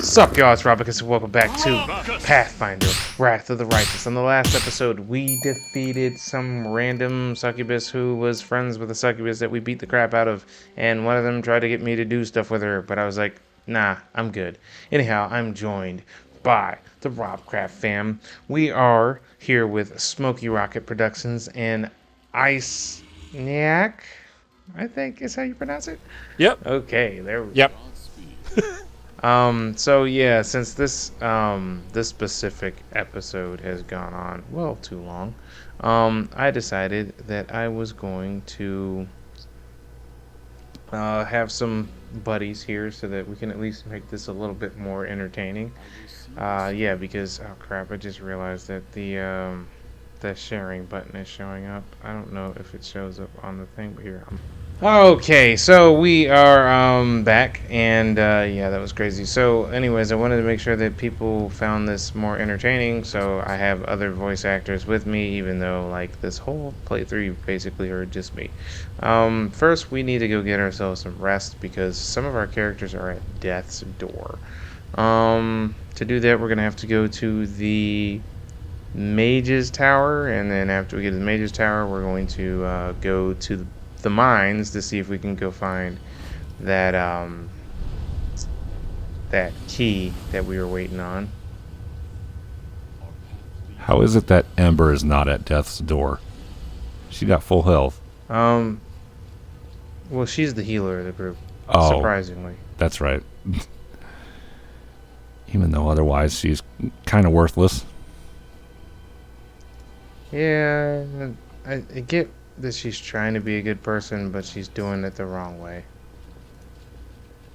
Sup, y'all, it's Robacus, and welcome back to Pathfinder, Wrath of the Righteous. On the last episode, we defeated some random succubus who was friends with a succubus that we beat the crap out of, and one of them tried to get me to do stuff with her, but I was like, nah, I'm good. Anyhow, I'm joined by the Robcraft fam. We are here with Smoky Rocket Productions and Ice-Niac, I think is how you pronounce it? Yep. Okay, there we go. Yep. So yeah, since this specific episode has gone on well too long, I decided that I was going to have some buddies here so that we can at least make this a little bit more entertaining. Yeah, because oh crap, I just realized that the sharing button is showing up. I don't know if it shows up on the thing, but here. Okay, so we are back, and yeah, that was crazy. So anyways, I wanted to make sure that people found this more entertaining, so I have other voice actors with me, even though like this whole playthrough you basically heard just me. First we need to go get ourselves some rest because some of our characters are at death's door. To do that, we're gonna have to go to the Mage's Tower, and then after we get to the Mage's Tower, we're going to go to the mines to see if we can go find that that key that we were waiting on. How is it that Ember is not at death's door? She got full health. Well, she's the healer of the group. Oh, surprisingly. That's right. Even though otherwise she's kind of worthless. Yeah, I get that she's trying to be a good person, but she's doing it the wrong way.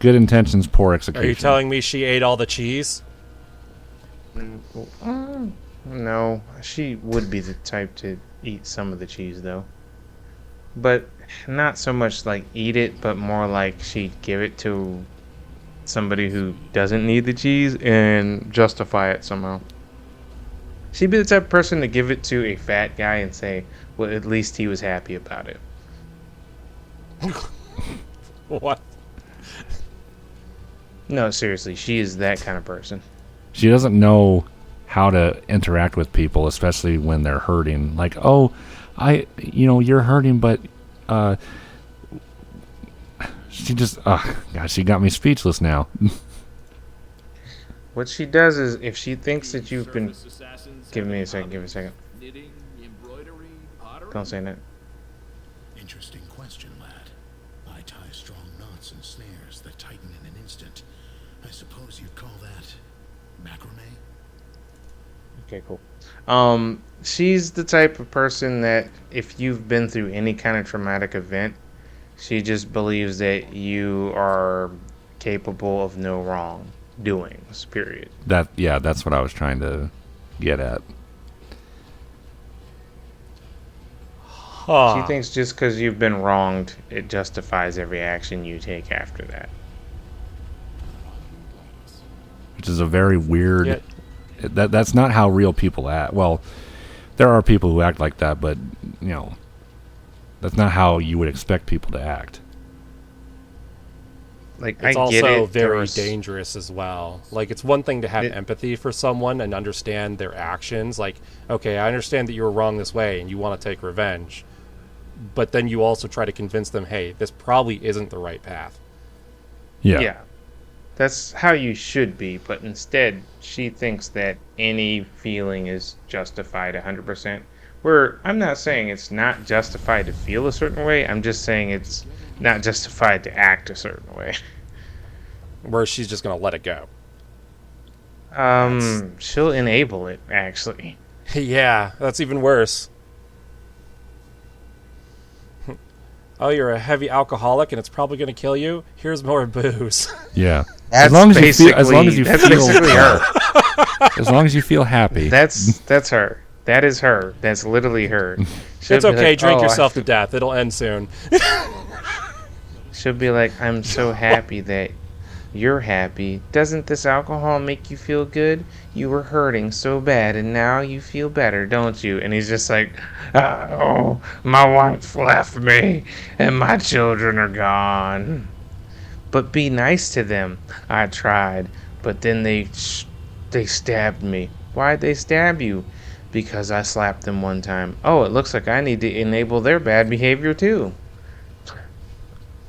Good intentions, poor execution. Are you telling me she ate all the cheese? No, she would be the type to eat some of the cheese, though. But not so much like eat it, but more like she'd give it to somebody who doesn't need the cheese and justify it somehow. She'd be the type of person to give it to a fat guy and say, well, at least he was happy about it. What? No, seriously, she is that kind of person. She doesn't know how to interact with people, especially when they're hurting. Like, oh, you're hurting, but she just, gosh, she got me speechless now. What she does is, if she thinks that you've been... Give me a second. Knitting, embroidery, pottery? Don't say that. Interesting question, lad. I tie strong knots and snares that tighten in an instant. I suppose you'd call that macrame? Okay, cool. She's the type of person that if you've been through any kind of traumatic event, she just believes that you are capable of no wrongdoings, period. That's what I was trying to get at. She thinks just because you've been wronged, it justifies every action you take after that. Which is a very weird... That's not how real people act. Well, there are people who act like that, but, that's not how you would expect people to act. Like, it's I get also it. very dangerous as well. Like, it's one thing to have empathy for someone and understand their actions. Like, okay, I understand that you were wrong this way and you want to take revenge. But then you also try to convince them, hey, this probably isn't the right path. Yeah. That's how you should be, but instead, she thinks that any feeling is justified 100%. Where I'm not saying it's not justified to feel a certain way, I'm just saying it's not justified to act a certain way. Where she's just going to let it go. She'll enable it, actually. Yeah, that's even worse. Oh, you're a heavy alcoholic and it's probably going to kill you? Here's more booze. Yeah. That's as long as basically her. As long as you feel happy. That's her. That is her. That's literally her. It's okay, drink yourself to death. It'll end soon. She'll be like, I'm so happy that you're happy. Doesn't this alcohol make you feel good? You were hurting so bad and now you feel better, don't you? And he's just like, oh, my wife left me and my children are gone. But be nice to them. I tried. but then they stabbed me. Why'd they stab you? Because I slapped them one time. Oh, it looks like I need to enable their bad behavior too.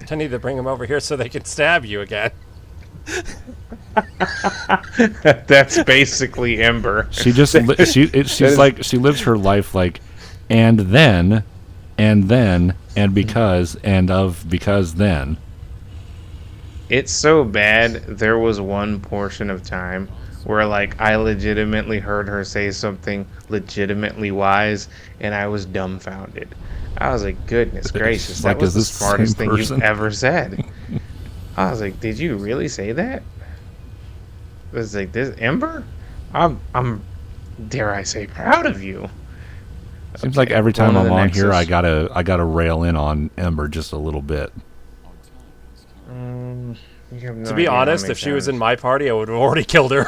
I need to bring them over here so they can stab you again. That's basically Ember. She just she's like she lives her life like, and then, and because then. It's so bad. There was one portion of time where like I legitimately heard her say something legitimately wise, and I was dumbfounded. I was like, goodness gracious, Like, that was is the this the smartest same thing person? you've ever said. I was like, did you really say that? I was like, this Ember? I'm dare I say proud of you. Seems like every time on to I'm the on here, Nexus. I gotta rail in on Ember just a little bit. You have no To be idea how honest, many if she was in times. my party, I would have already killed her.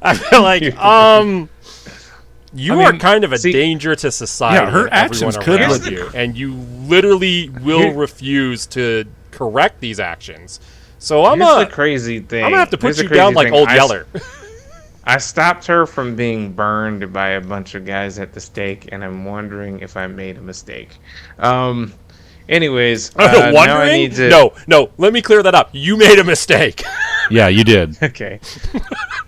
I feel like, you I are mean, kind of a see- danger to society. Yeah, her and actions everyone could around look- you, and you literally will Here- refuse to correct these actions. So I'm Here's the gonna crazy thing. have to put Here's the you down crazy like thing. Old Yeller. I stopped her from being burned by a bunch of guys at the stake, and I'm wondering if I made a mistake. Anyways, now I Wondering? need to. No. Let me clear that up. You made a mistake. Yeah, you did. Okay.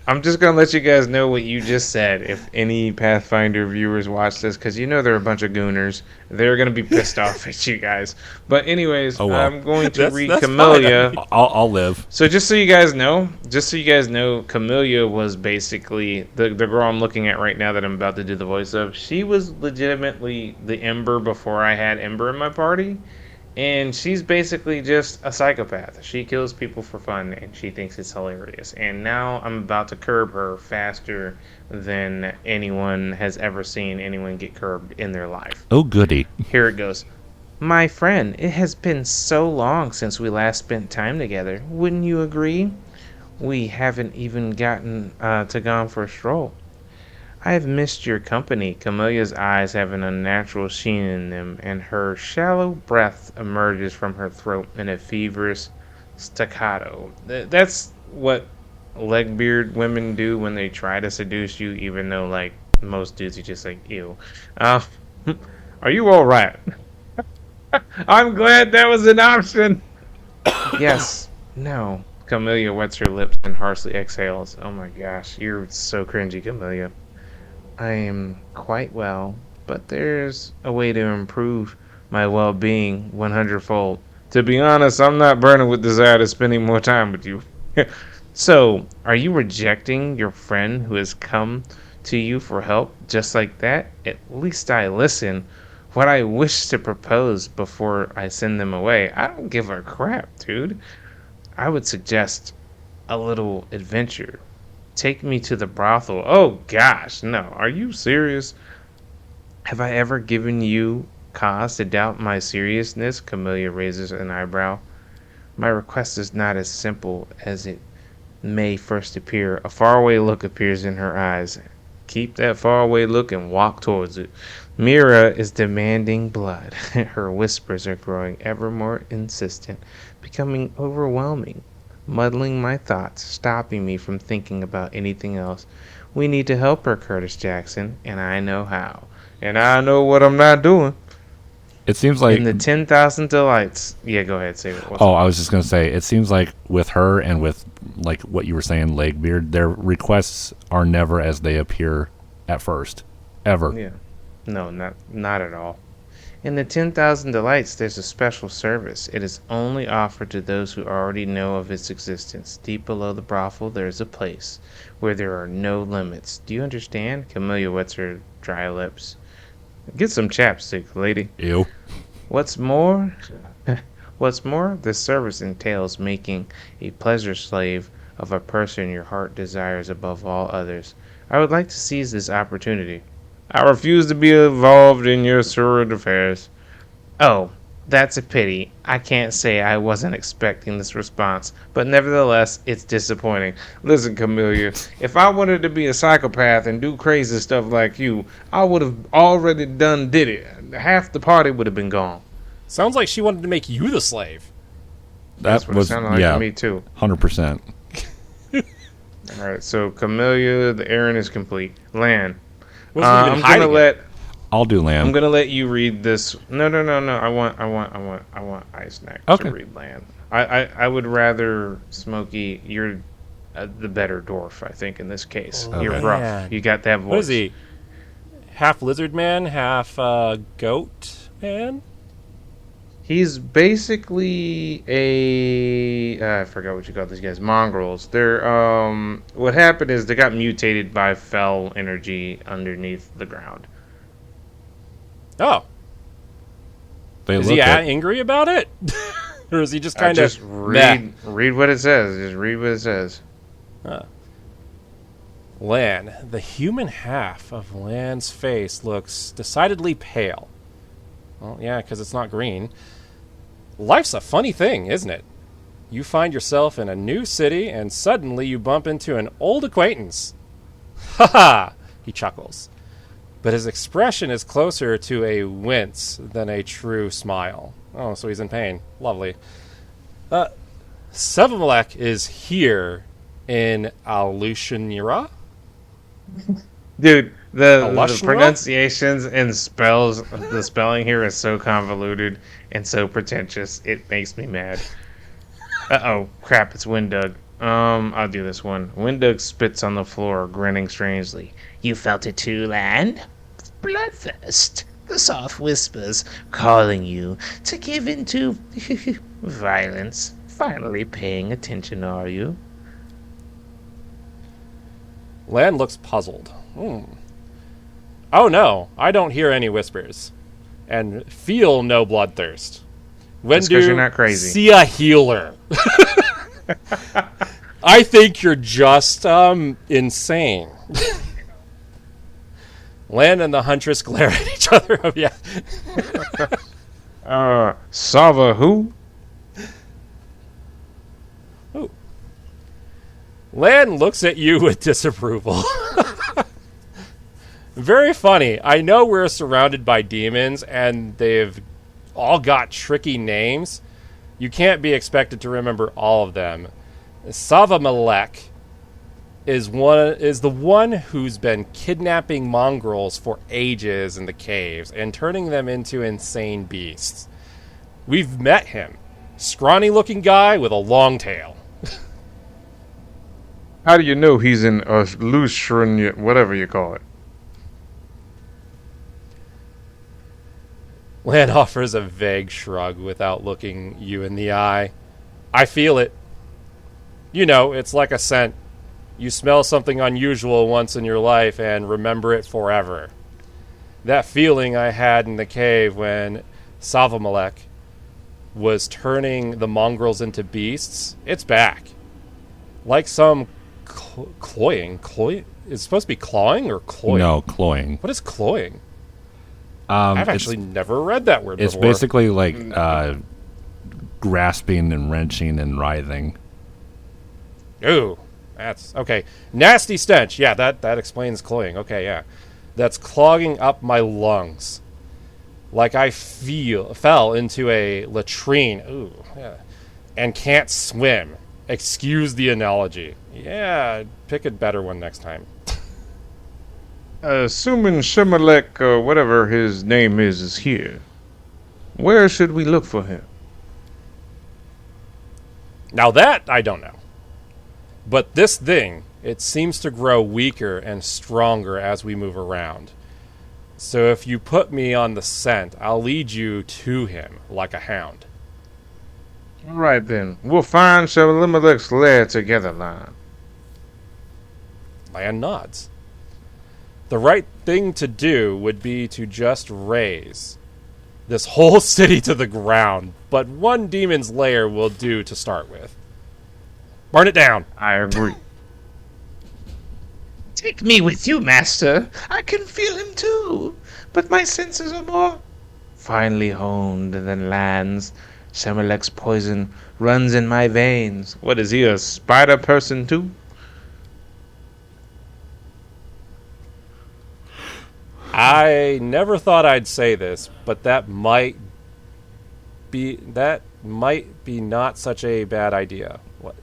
I'm just gonna let you guys know what you just said. If any Pathfinder viewers watch this, because you know they're a bunch of gooners, they're gonna be pissed off at you guys. But anyways, Oh, well. I'm going to read that's fine. Camellia. I'll live. So just so you guys know, Camellia was basically the girl I'm looking at right now that I'm about to do the voice of. She was legitimately the Ember before I had Ember in my party. And she's basically just a psychopath. She kills people for fun, and she thinks it's hilarious. And now I'm about to curb her faster than anyone has ever seen anyone get curbed in their life. Oh, goody. Here it goes. My friend, it has been so long since we last spent time together. Wouldn't you agree? We haven't even gotten to gone for a stroll. I have missed your company. Camelia's eyes have an unnatural sheen in them, and her shallow breath emerges from her throat in a feverish staccato. That's what legbeard women do when they try to seduce you, even though, like, most dudes are just like, ew. Are you alright? I'm glad that was an option. Yes. No. Camellia wets her lips and harshly exhales. Oh my gosh, you're so cringy, Camellia. I am quite well, but there's a way to improve my well-being 100-fold. To be honest, I'm not burning with desire to spending more time with you. So, are you rejecting your friend who has come to you for help just like that? At least I listen. What I wish to propose before I send them away. I don't give a crap, dude. I would suggest a little adventure. Take me to the brothel. Oh gosh, no. Are you serious? Have I ever given you cause to doubt my seriousness? Camellia raises an eyebrow. My request is not as simple as it may first appear. A faraway look appears in her eyes. Keep that faraway look and walk towards it. Mira is demanding blood. Her whispers are growing ever more insistent, becoming overwhelming, muddling my thoughts, stopping me from thinking about anything else. We need to help her, Curtis Jackson, and I know how. And I know what I'm not doing. It seems like. In the 10,000 delights. Yeah, go ahead, say it. Oh, I was just gonna say. It seems like with her and with like what you were saying, Legbeard, their requests are never as they appear at first, ever. Yeah. No, not at all. In the 10,000 Delights, there's a special service. It is only offered to those who already know of its existence. Deep below the brothel, there is a place where there are no limits. Do you understand? Camellia wets her dry lips. Get some chapstick, lady. Ew. What's more, this service entails making a pleasure slave of a person your heart desires above all others. I would like to seize this opportunity. I refuse to be involved in your sordid affairs. Oh, that's a pity. I can't say I wasn't expecting this response, but nevertheless, it's disappointing. Listen, Camellia, if I wanted to be a psychopath and do crazy stuff like you, I would have already did it. Half the party would have been gone. Sounds like she wanted to make you the slave. That's what it was sounded like to me, too. 100%. All right, so Camellia, the errand is complete. Lan, Wasn't even I'm gonna hiding it. let I'll do I'm Lamb. gonna let you read this. No, no, no, no. I want Ice Neck Okay. to read Lan. I would rather Smokey. You're the better dwarf, I think, in this case. You're Okay. rough. Man. You got that voice. What is he? Half lizard man, half goat man? He's basically I forgot what you call these guys. Mongrels. They're what happened is they got mutated by fell energy underneath the ground. Oh. They Is look he at, angry about it? Or is he just kind of Just read what it says. Just read what it says. Lan, the human half of Lan's face looks decidedly pale. Well, yeah, because it's not green. Life's a funny thing, isn't it? You find yourself in a new city, and suddenly you bump into an old acquaintance. Ha ha! He chuckles. But his expression is closer to a wince than a true smile. Oh, so he's in pain. Lovely. Sevamalek is here in Alushanira? Dude, the Alushra? pronunciations and spells, the spelling here is so convoluted and so pretentious. It makes me mad. Uh-oh, crap, it's Windug. I'll do this one. Windug spits on the floor, grinning strangely. You felt it too, Land? Bloodthirst. The soft whispers calling you to give into violence. Finally paying attention, are you? Lan looks puzzled. Oh no, I don't hear any whispers. And feel no bloodthirst. When That's 'cause you're not crazy. See a healer. I think you're just insane. Lan and the Huntress glare at each other. Oh, yeah. Sava who? Ooh. Lan looks at you with disapproval. Very funny. I know we're surrounded by demons and they've all got tricky names. You can't be expected to remember all of them. Savamalek is the one who's been kidnapping mongrels for ages in the caves and turning them into insane beasts. We've met him. Scrawny-looking guy with a long tail. How do you know he's in Lutheran, whatever you call it? Lan offers a vague shrug without looking you in the eye. I feel it. You know, it's like a scent. You smell something unusual once in your life and remember it forever. That feeling I had in the cave when Savamalek was turning the mongrels into beasts, it's back. Like some cloying. It's supposed to be clawing or cloying? no, cloying. What is cloying? I've actually never read that word It's before. basically like grasping and wrenching and writhing. Ooh, that's okay. Nasty stench. Yeah, that explains cloying. Okay, yeah. That's clogging up my lungs. Like I fell into a latrine. Ooh, yeah. And can't swim. Excuse the analogy. Yeah, pick a better one next time. Assuming Shemelek, or whatever his name is here. Where should we look for him? Now that I don't know. But this thing, it seems to grow weaker and stronger as we move around. So if you put me on the scent, I'll lead you to him like a hound. All right, then. We'll find Shemelek's lair together, Lan. Lan nods. The right thing to do would be to just raise this whole city to the ground, but one demon's lair will do to start with. Burn it down. I agree. Take me with you, master. I can feel him too. But my senses are more finely honed than Lan's. Shemelek's poison runs in my veins. What is he, a spider person too? I never thought I'd say this, but that might be not such a bad idea. What?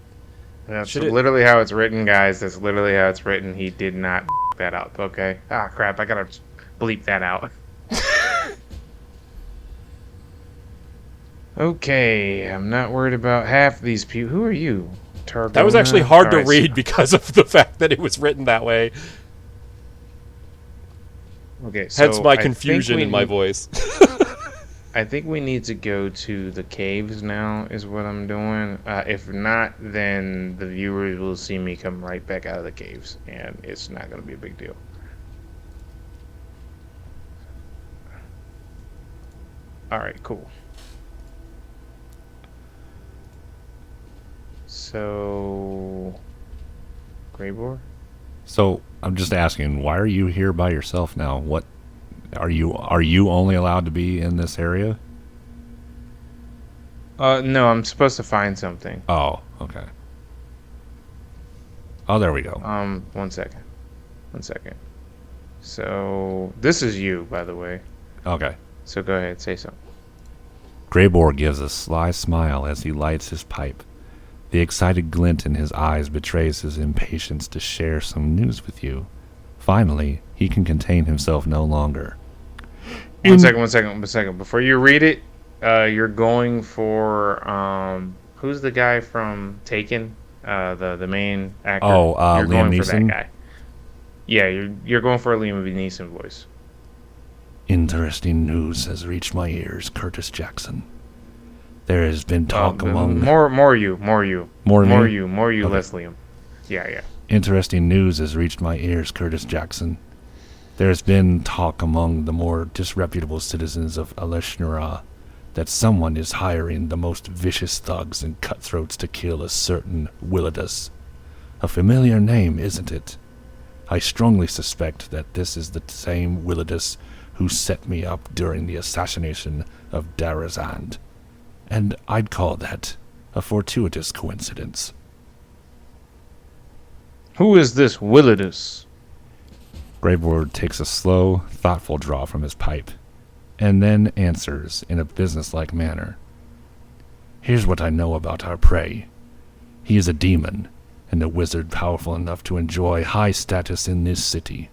That's Should it- literally how it's written, guys. That's literally how it's written. He did not that up, okay? Ah, crap. I gotta bleep that out. Okay, I'm not worried about half these people. Who are you? That was actually hard to Alright, read because of the fact that it was written that way. Okay, so Hence my I think confusion we in my need- voice. I think we need to go to the caves now, is what I'm doing. If not, then the viewers will see me come right back out of the caves, and it's not going to be a big deal. Alright, cool. So... Greybor? So I'm just asking, why are you here by yourself now? What are you only allowed to be in this area? No, I'm supposed to find something. Oh, okay. Oh, there we go. 1 second. 1 second. So, this is you, by the way. Okay. So go ahead, say something. Greybor gives a sly smile as he lights his pipe. The excited glint in his eyes betrays his impatience to share some news with you. Finally, he can contain himself no longer. One second. Before you read it, you're going for who's the guy from Taken? The main actor. Oh, you're Liam going for Neeson? that guy. Yeah, you're going for a Liam Neeson voice. Interesting news has reached my ears, Curtis Jackson. There has been talk among... More you, More me? okay. Less Liam. Yeah. Interesting news has reached my ears, Curtis Jackson. There has been talk among the more disreputable citizens of Aleshnara that someone is hiring the most vicious thugs and cutthroats to kill a certain Willidus. A familiar name, isn't it? I strongly suspect that this is the same Willidus who set me up during the assassination of Darazand. And I'd call that a fortuitous coincidence. Who is this Willidus? Greybor takes a slow, thoughtful draw from his pipe, and then answers in a businesslike manner. Here's what I know about our prey. He is a demon, and a wizard powerful enough to enjoy high status in this city.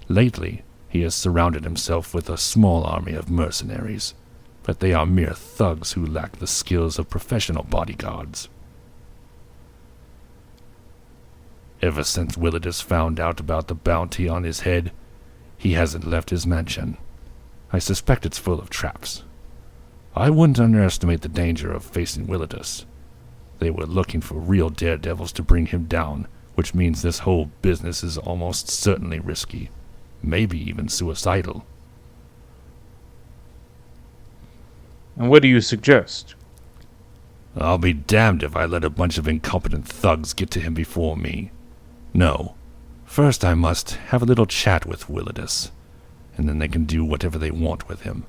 Lately, he has surrounded himself with a small army of mercenaries, but they are mere thugs who lack the skills of professional bodyguards. Ever since Willidus found out about the bounty on his head, he hasn't left his mansion. I suspect it's full of traps. I wouldn't underestimate the danger of facing Willidus. They were looking for real daredevils to bring him down, which means this whole business is almost certainly risky, maybe even suicidal. And what do you suggest? I'll be damned if I let a bunch of incompetent thugs get to him before me. No. First I must have a little chat with Willidus, and then they can do whatever they want with him.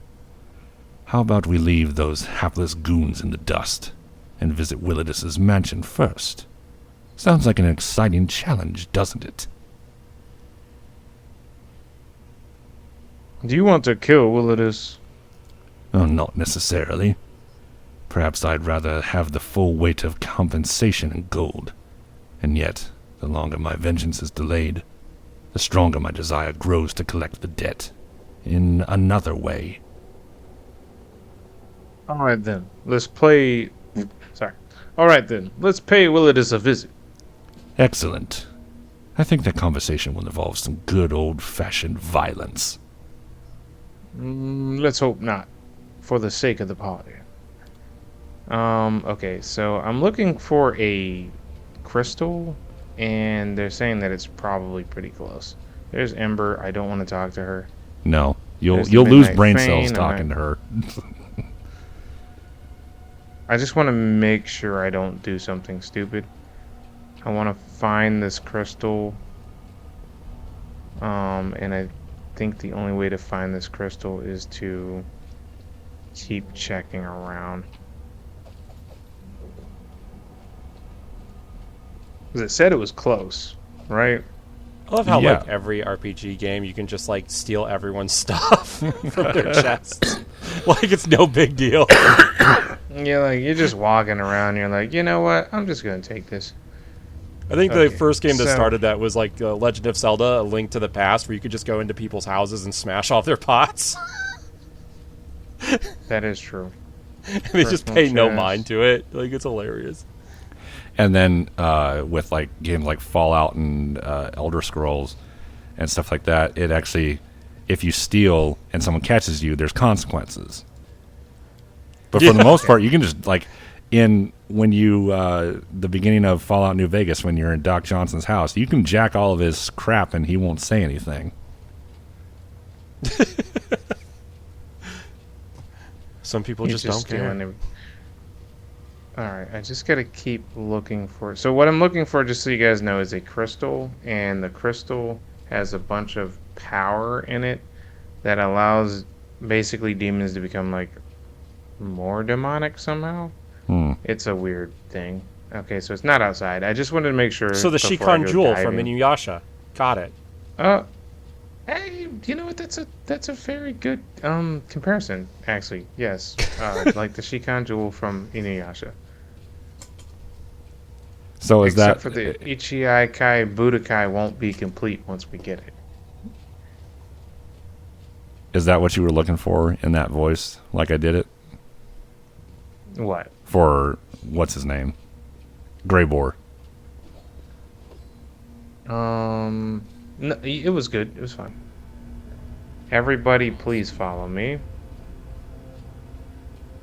How about we leave those hapless goons in the dust, and visit Willidus's mansion first? Sounds like an exciting challenge, doesn't it? Do you want to kill Willidus? Oh, not necessarily. Perhaps I'd rather have the full weight of compensation in gold. And yet, the longer my vengeance is delayed, the stronger my desire grows to collect the debt. In another way. Alright then, let's play... Sorry. Alright then, let's pay Willidus a visit. Excellent. I think that conversation will involve some good old-fashioned violence. Let's hope not, for the sake of the party. Okay, so I'm looking for a crystal, and they're saying that it's probably pretty close. There's Ember. I don't want to talk to her. No, you'll There's the lose Midnight brain Fane, cells and talking to her. I just want to make sure I don't do something stupid. I want to find this crystal. And I think the only way to find this crystal is to keep checking around. Because it said it was close, right? I love how, Yeah. like, every RPG game, you can just, like, steal everyone's stuff from their chests. Like, it's no big deal. Yeah, like, you're just walking around, you're like, you know what? I'm just going to take this. I think the Okay, first game that so- started that was like Legend of Zelda: A Link to the Past, where you could just go into people's houses and smash off their pots. That is true. They just Personal pay no chest. mind to it. Like, it's hilarious. And then with like games like Fallout and Elder Scrolls and stuff like that, it actually, if you steal and someone catches you, there's consequences. But for the most part, you can just like when you the beginning of Fallout New Vegas, when you're in Doc Johnson's house, you can jack all of his crap and he won't say anything. Some people He's just don't care. stealing Alright, I just gotta keep looking for... So what I'm looking for, just so you guys know, is a crystal. And the crystal has a bunch of power in it that allows basically demons to become, like, more demonic somehow. It's a weird thing. Okay, so it's not outside. I just wanted to make sure... So the before I Shikon go Jewel from diving. Inuyasha. Got it. Hey, you know what? That's a very good comparison, actually. Yes, like the Shikon Jewel from Inuyasha. So is Except that for the Ichikai Budokai won't be complete once we get it. is that what you were looking for in that voice? Like I did it What? for what's his name, Greybor. No, it was good. It was fun. Everybody, please follow me.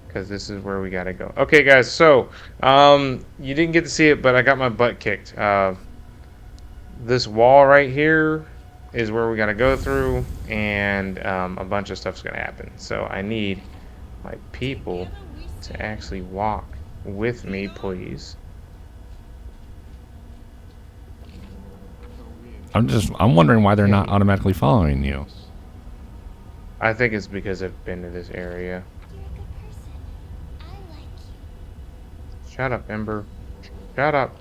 Because this is where we gotta go. Okay, guys, so, you didn't get to see it, but I got my butt kicked. This wall right here is where we gotta go through, and a bunch of stuff's gonna happen. So I need my people to actually walk with me, please. I'm wondering why they're not automatically following you. I think it's because I've been to this area. Shut up, Ember. Shut up.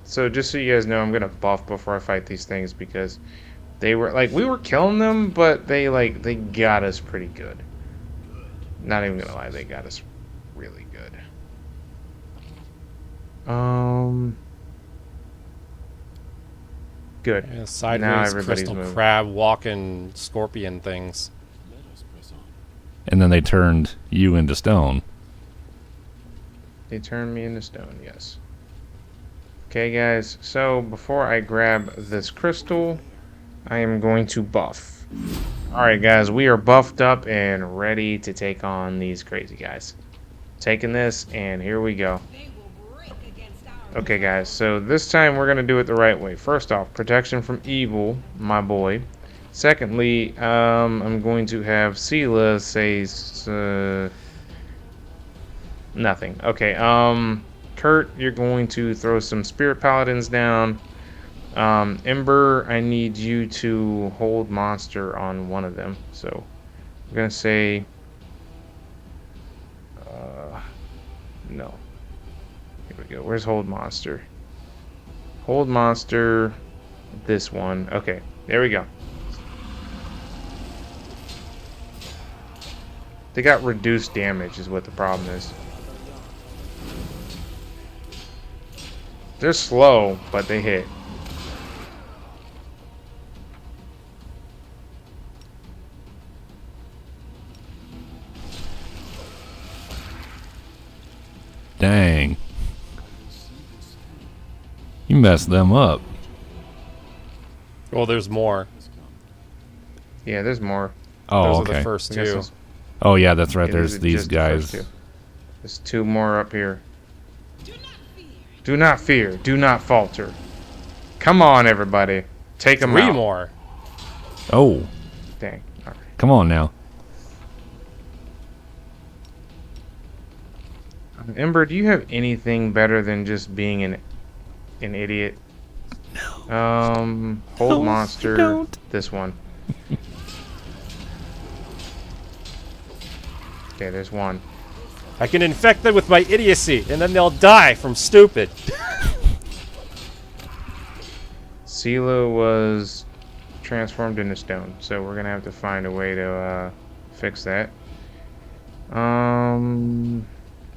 So just so you guys know, I'm gonna buff before I fight these things because they were like, we were killing them, but they got us pretty good. Not even gonna lie, they got us really good. Good. Yeah, Now sideways everybody's crystal moving. crab walking scorpion things. And then they turned you into stone. They turned me into stone, yes. Okay, guys, so before I grab this crystal, I am going to buff. Alright, guys, we are buffed up and ready to take on these crazy guys. Taking this, and here we go. Okay, guys, so this time we're going to do it the right way. First off, protection from evil, my boy. Secondly, I'm going to have Sela say nothing. Okay, Kurt, you're going to throw some spirit paladins down. Ember, I need you to hold monster on one of them. So, I'm going to say... no. Here we go. Where's hold monster? Hold monster, this one. Okay, there we go. They got reduced damage is what the problem is. They're slow, but they hit. Dang. You messed them up. Well, there's more. Yeah, there's more. Oh, Those are okay. the first I guess two. those- Oh, yeah, that's right. yeah, There's are these just the first guys. two. There's two more up here. Do not fear. Do not falter. Come on, everybody. Take them Three out. more. Oh, Dang. All right. come on now. Ember, do you have anything better than just being an idiot? No. Hold monster. This one. Okay, there's one. I can infect them with my idiocy, and then they'll die from stupid. Sela was transformed into stone, so we're gonna have to find a way to fix that.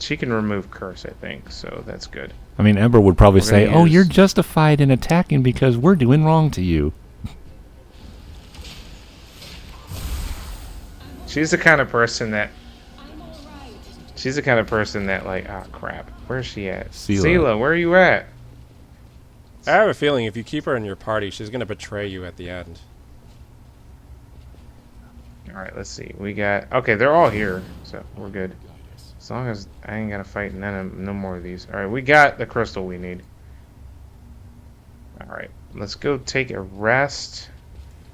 She can remove curse, I think, so that's good. I mean, Ember would probably We're gonna say, "Oh, you're use- justified in attacking because we're doing wrong to you." She's the kind of person that... She's the kind of person that, like, oh, crap. Where's she at? Seela. Where are you at? I have a feeling if you keep her in your party, she's going to betray you at the end. Alright, let's see. We got... Okay, they're all here, so we're good. As long as I ain't gotta fight no more of these. Alright, we got the crystal we need. Alright, let's go take a rest.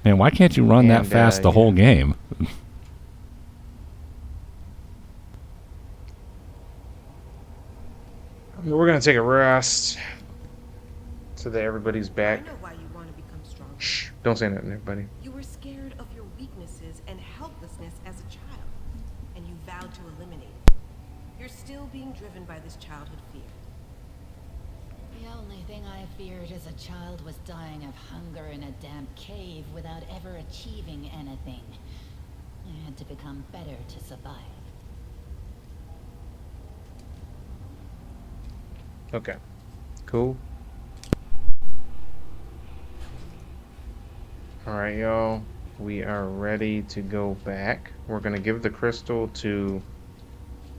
Man, why can't you run that And, fast the yeah. whole game? We're gonna take a rest so that everybody's I back. know why you want to become stronger. Shh, don't say nothing, everybody. You were scared of your weaknesses and helplessness as a child, and you vowed to eliminate it. You're still being driven by this childhood fear. The only thing I feared as a child was dying of hunger in a damp cave without ever achieving anything. I had to become better to survive. Okay. Cool. Alright, y'all. We are ready to go back. We're gonna give the crystal to...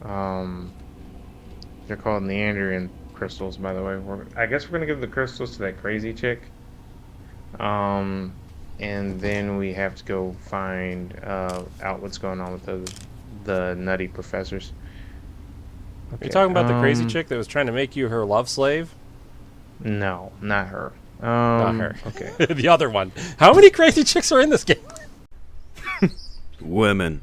They're called Neanderian crystals, by the way. I guess we're gonna give the crystals to that crazy chick. And then we have to go find out what's going on with the nutty professors. Okay, You're talking about the crazy chick that was trying to make you her love slave? No, not her. Not her. Okay. The other one. How many crazy chicks are in this game? Women.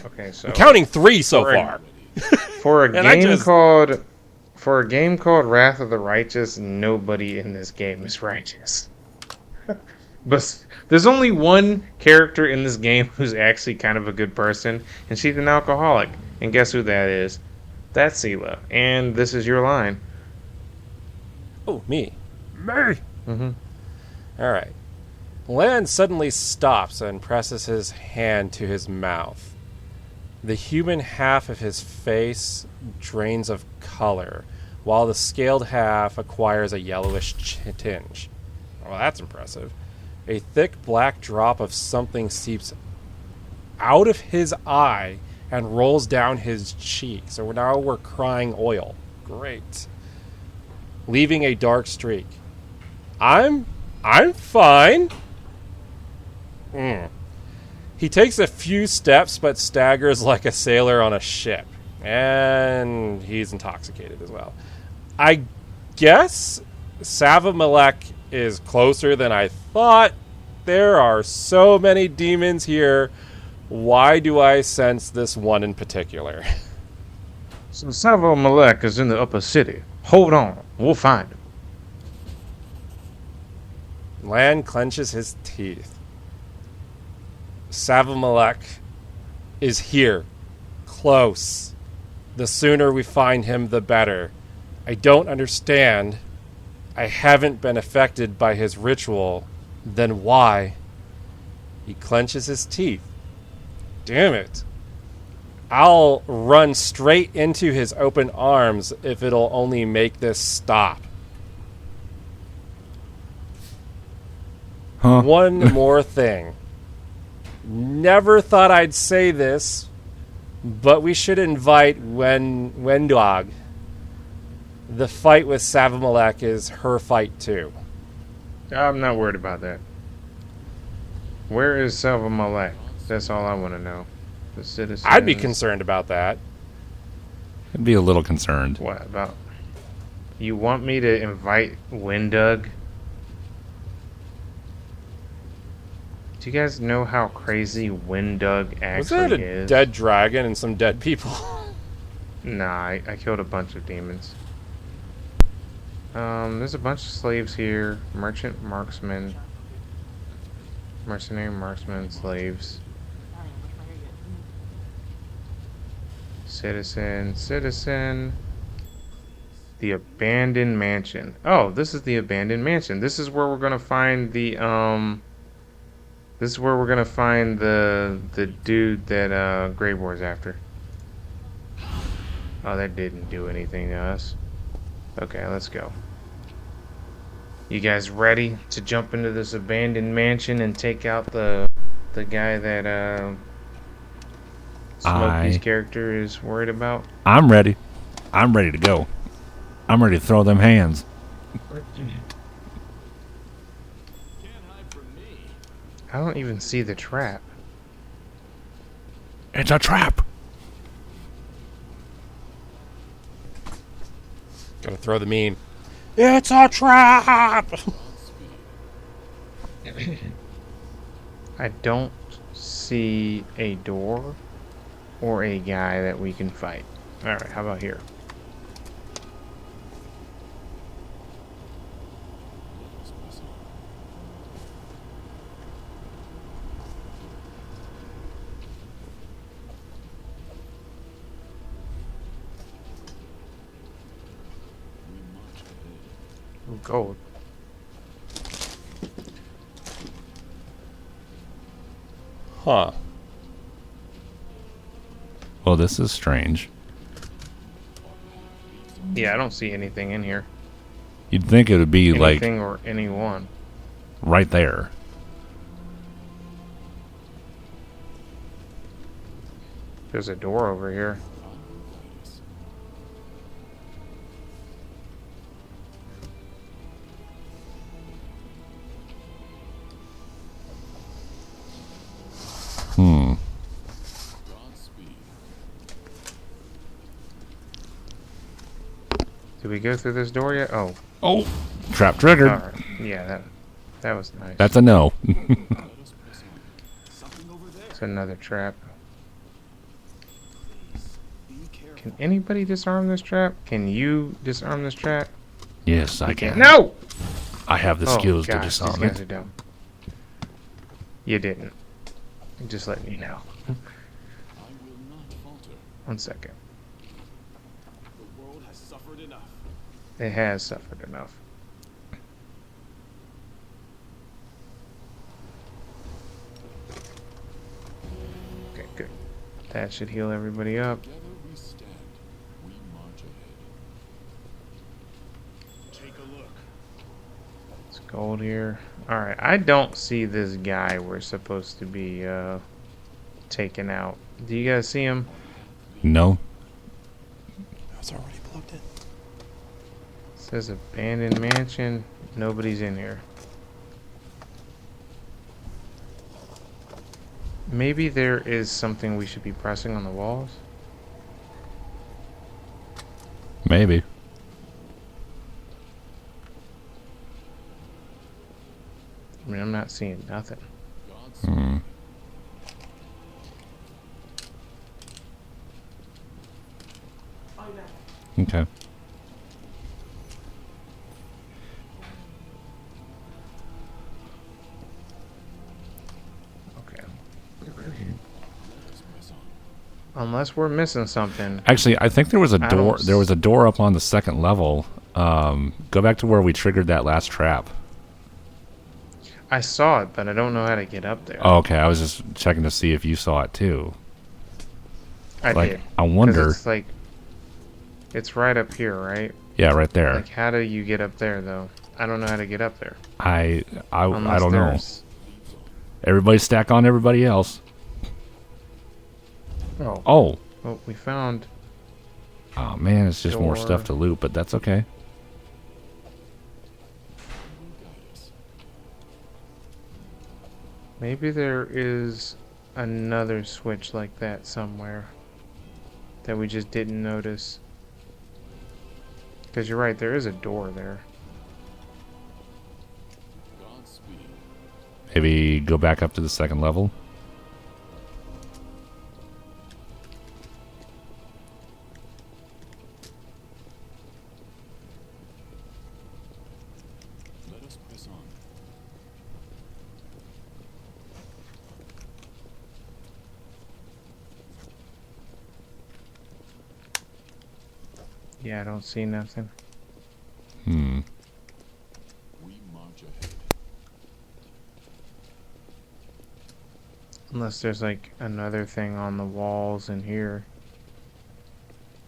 Okay, so I'm counting 3 so For a- far. for a And I game just- called Wrath of the Righteous, nobody in this game is righteous. But there's only one character in this game who's actually kind of a good person, and she's an alcoholic. And guess who that is? That's Seela. And this is your line. Oh, me. Mm-hmm. All right. Lan suddenly stops and presses his hand to his mouth. The human half of his face drains of color, while the scaled half acquires a yellowish tinge. Well, that's impressive. A thick black drop of something seeps out of his eye and rolls down his cheek. So now we're crying oil. Great. Leaving a dark streak. I'm fine. He takes a few steps but staggers like a sailor on a ship. And he's intoxicated as well. I guess Savamalek is closer than I thought. There are so many demons here. Why do I sense this one in particular? So Savo Malek is in the upper city. Hold on, we'll find him. Lan clenches his teeth. Savamalek is here. Close. The sooner we find him, the better. I don't understand. I haven't been affected by his ritual. Then why? He clenches his teeth. Damn it. I'll run straight into his open arms if it'll only make this stop. Huh? One more thing. Never thought I'd say this, but we should invite Wendog. The fight with Savamalek is her fight too. I'm not worried about that. Where is Savo Malek? That's all I want to know. The citizens. I'd be concerned about that. I'd be a little concerned. What about? You want me to invite Windug? Do you guys know how crazy Windug Was that actually a is? dead dragon and some dead people? Nah, I killed a bunch of demons. There's a bunch of slaves here. Merchant, marksman. Mercenary, marksman, slaves. Citizen. The abandoned mansion. Oh, this is the abandoned mansion. This is where we're gonna find the This is where we're gonna find the dude that Greyboar's after. Oh, that didn't do anything to us. Okay, let's go. You guys ready to jump into this abandoned mansion and take out the guy that Smokey's character is worried about? I'm ready. I'm ready to go. I'm ready to throw them hands. I don't even see the trap. It's a trap. Gotta throw the meme. It's a trap! I don't see a door or a guy that we can fight. Alright, how about here? Ooh, gold. Huh. Well, this is strange. Yeah, I don't see anything in here. You'd think it would be Anything or anyone. right there. There's a door over here. Hmm. Did we go through this door yet? Oh. Oh, trap triggered. Alright. Yeah, that was nice. That's a no. It's another trap. Can anybody disarm this trap? Can you disarm this trap? Yes, I can. No! I have the Oh, skills to gosh, disarm these guys it. are dumb. You didn't. Just let me know. 1 second. The world has suffered enough. It has suffered enough. Okay, good. That should heal everybody up. Together we stand. We march ahead. Take a look. It's gold here. Alright, I don't see this guy we're supposed to be taking out. Do you guys see him? No. I was already plugged in. It says abandoned mansion. Nobody's in here. Maybe there is something we should be pressing on the walls. Maybe. I mean, I'm not seeing nothing. Hmm. Okay. Okay. Unless we're missing something. Actually, I think there was a I door. don't There was a door up on the second level. Go back to where we triggered that last trap. I saw it, but I don't know how to get up there. Oh, okay, I was just checking to see if you saw it too. I like, did. I 'Cause wonder. It's like, it's right up here, right? Yeah, right there. Like, how do you get up there, though? I don't know how to get up there. I Unless don't know. there's- Everybody stack on everybody else. Oh. Oh. Well, we found. Oh man, it's just more Door. stuff to loot, but that's okay. Maybe there is another switch like that somewhere that we just didn't notice. Because you're right, there is a door there. Maybe go back up to the second level. Let us press on. Yeah, I don't see nothing. Hmm. We march ahead. Unless there's like another thing on the walls in here.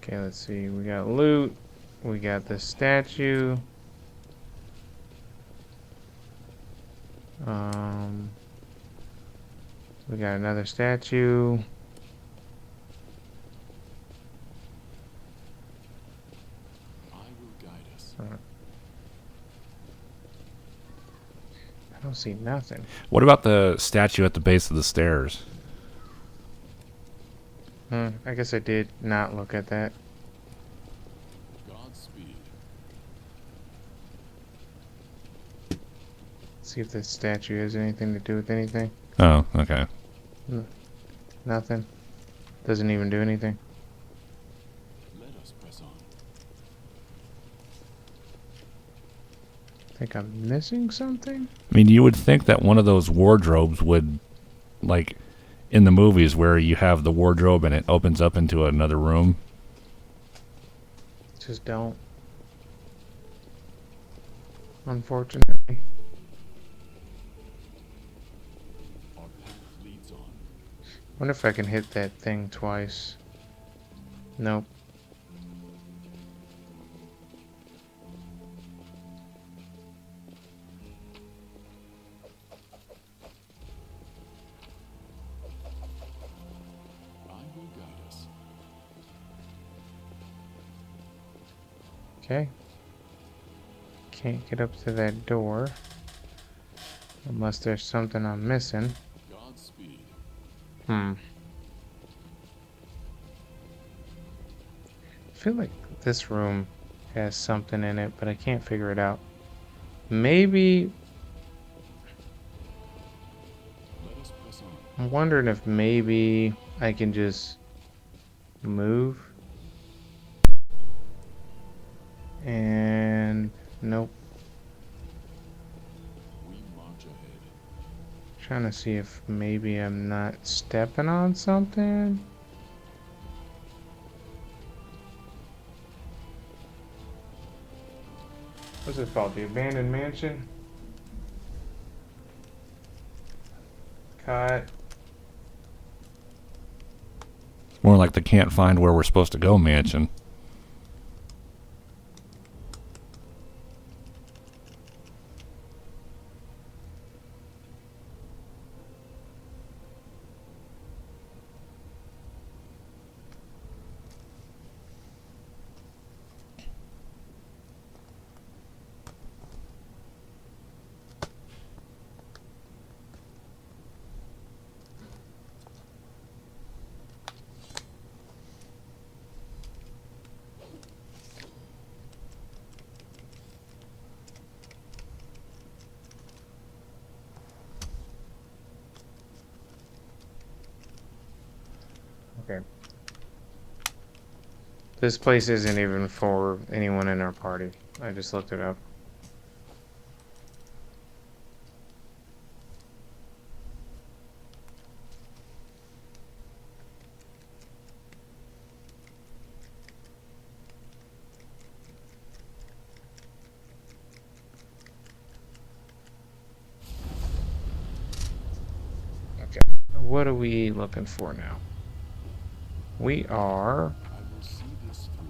Okay, let's see. We got loot. We got the statue. We got another statue. I will guide us. I don't see nothing. What about the statue at the base of the stairs? I guess I did not look at that. Godspeed. See if this statue has anything to do with anything. Oh, okay. Nothing. Doesn't even do anything. Let us press on. Think I'm missing something? I mean, you would think that one of those wardrobes would, like, in the movies where you have the wardrobe and it opens up into another room. Just don't. Unfortunately. Our path leads on. Wonder if I can hit that thing twice. Nope. I will guide us. Okay. Can't get up to that door. Unless there's something I'm missing. Godspeed. I feel like this room has something in it, but I can't figure it out. Maybe... Let us press on. I'm wondering if maybe I can just move. And... nope. We march ahead. Trying to see if maybe I'm not stepping on something. What's it called? The Abandoned Mansion? Cut. More like the can't find where we're supposed to go mansion. Okay. This place isn't even for anyone in our party. I just looked it up. Okay. What are we looking for now? We are... I will see this through.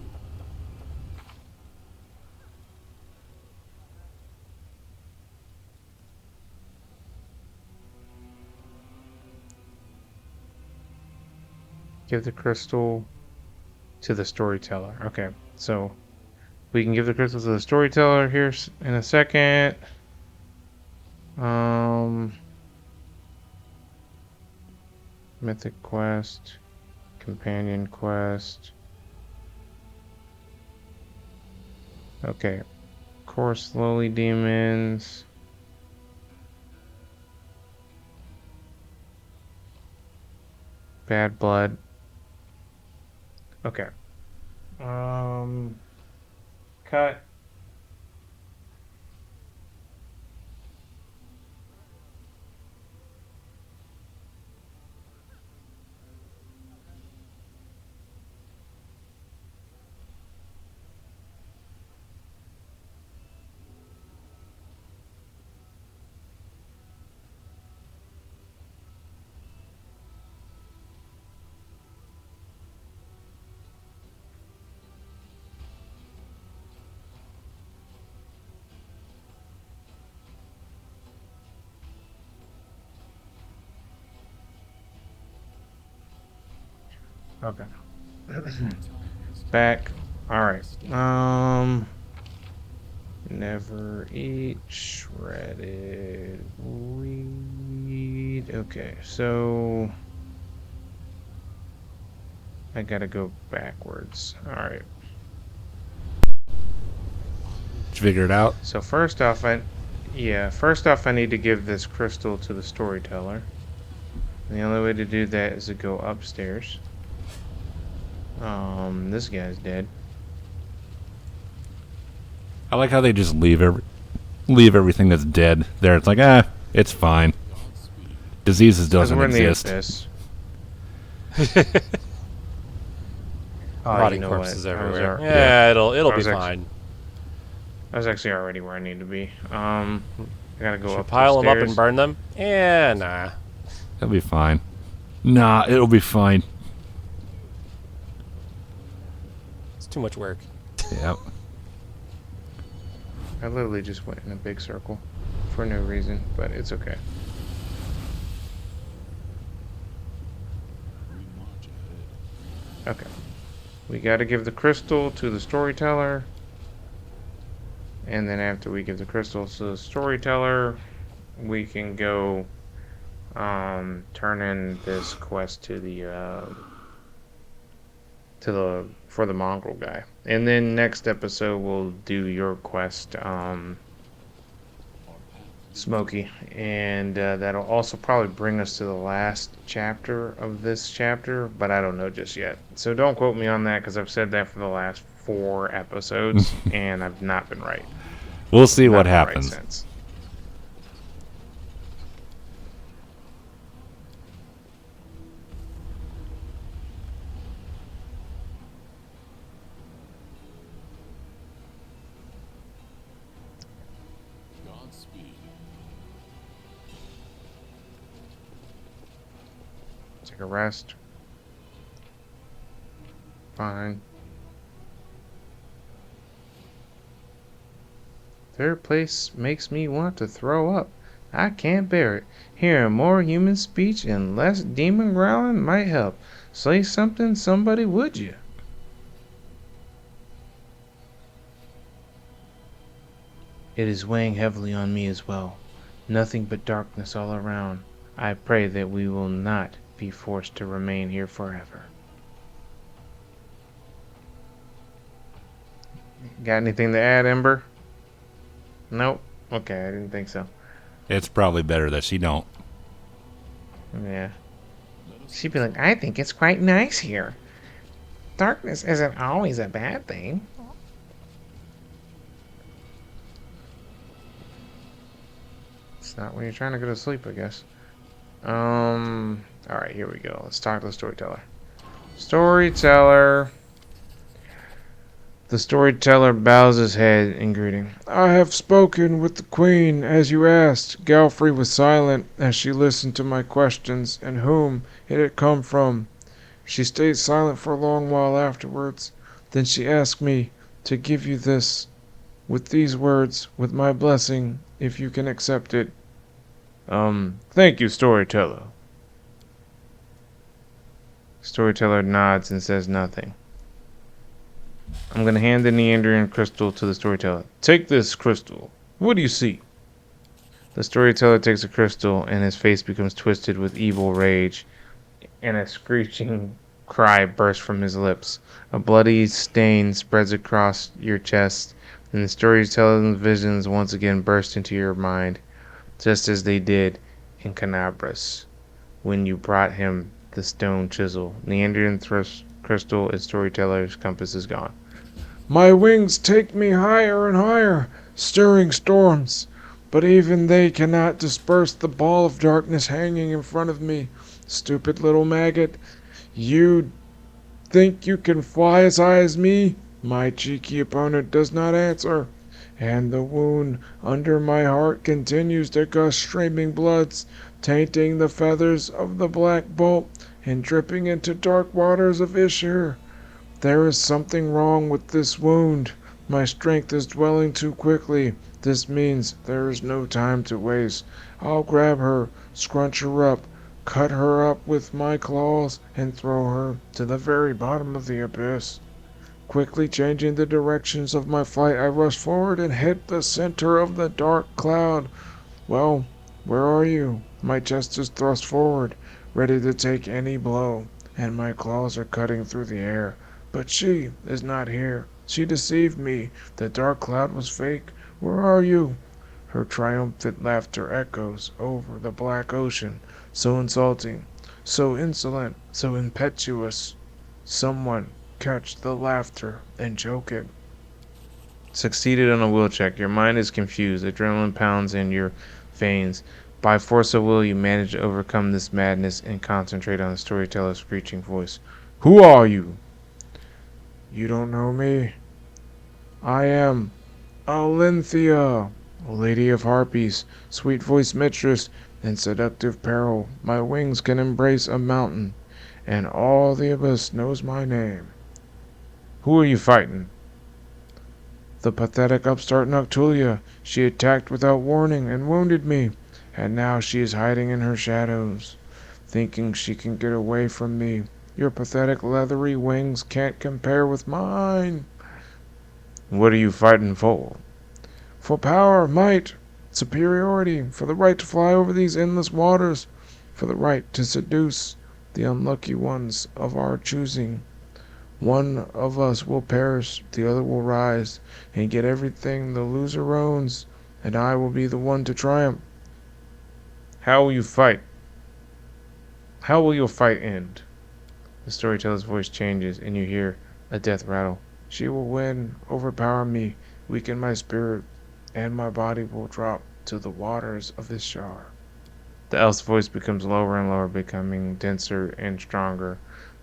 give the crystal to the storyteller. Okay, so we can give the crystal to the storyteller here in a second. Mythic quest, companion quest. Okay, course lowly demons. Bad blood. Okay. Cut. Okay. Back. Alright. Never eat shredded wheat. Okay, so I gotta go backwards. Alright. Did you figure it out? So first off, I need to give this crystal to the storyteller. And the only way to do that is to go upstairs. This guy's dead. I like how they just leave everything that's dead there. It's like, it's fine. Diseases doesn't We're in the exist. abyss. Rotting corpses everywhere. Yeah, it'll be fine. I was actually already where I need to be. I gotta go up. Pile them up stairs. and burn them? Yeah, nah. It'll be fine. Nah, it'll be fine. It's too much work. Yep. I literally just went in a big circle for no reason, but it's okay. We march ahead. Okay. We gotta give the crystal to the storyteller. And then after we give the crystal to the storyteller, we can go turn in this quest to the for the mongrel guy. And then next episode we'll do your quest, Smokey, and that'll also probably bring us to the last chapter of this chapter, but I don't know just yet. So don't quote me on that, because I've said that for the last 4 episodes and I've not been right. We'll see what Not been right happens. since. Godspeed. Take a rest. Fine. Third place makes me want to throw up. I can't bear it. Hearing more human speech and less demon growling might help. Say something, somebody, would you? It is weighing heavily on me as well. Nothing but darkness all around. I pray that we will not be forced to remain here forever. Got anything to add, Ember? Nope. Okay, I didn't think so. It's probably better that she don't. Yeah. She'd be like, I think it's quite nice here. Darkness isn't always a bad thing. It's not when you're trying to go to sleep, I guess. Alright, here we go. Let's talk to the storyteller. Storyteller. The storyteller bows his head in greeting. I have spoken with the queen, as you asked. Galfrey was silent as she listened to my questions, and whom it had come from. She stayed silent for a long while afterwards. Then she asked me to give you this, with these words, with my blessing, if you can accept it. Thank you, storyteller. Storyteller nods and says nothing. I'm going to hand the Neandrian crystal to the storyteller. Take this crystal. What do you see? The storyteller takes the crystal and his face becomes twisted with evil rage, and a screeching cry bursts from his lips. A bloody stain spreads across your chest, and the storyteller's visions once again burst into your mind, just as they did in Canabras when you brought him the stone chisel. Neandrian crystal and storyteller's compass is gone. My wings take me higher and higher, stirring storms, but even they cannot disperse the ball of darkness hanging in front of me. Stupid little maggot, you think you can fly as high as me? My cheeky opponent does not answer, and the wound under my heart continues to gush streaming bloods, tainting the feathers of the black bolt and dripping into dark waters of Ishir. There is something wrong with this wound. My strength is dwelling too quickly. This means there is no time to waste. I'll grab her, scrunch her up, cut her up with my claws, and throw her to the very bottom of the abyss. Quickly changing the directions of my flight, I rushed forward and hit the center of the dark cloud. Well, where are you? My chest is thrust forward, ready to take any blow, and my claws are cutting through the air. But she is not here. She deceived me. The dark cloud was fake. Where are you? Her triumphant laughter echoes over the black ocean. So insulting, so insolent, so impetuous. Someone catch the laughter and choke it. Succeeded on a will check. Your mind is confused. Adrenaline pounds in your veins. By force of will, you manage to overcome this madness and concentrate on the storyteller's screeching voice. Who are you? You don't know me. I am Alinthea, lady of harpies, sweet-voiced mistress, and seductive peril. My wings can embrace a mountain, and all the abyss knows my name. Who are you fighting? The pathetic upstart Noctulia. She attacked without warning and wounded me, and now she is hiding in her shadows, thinking she can get away from me. Your pathetic leathery wings can't compare with mine. What are you fighting for? For power, might, superiority, for the right to fly over these endless waters, for the right to seduce the unlucky ones of our choosing. One of us will perish, the other will rise, and get everything the loser owns, and I will be the one to triumph. How will you fight? How will your fight end? The storyteller's voice changes, and you hear a death rattle. She will win, overpower me, weaken my spirit, and my body will drop to the waters of this shore. The elf's voice becomes lower and lower, becoming denser and stronger,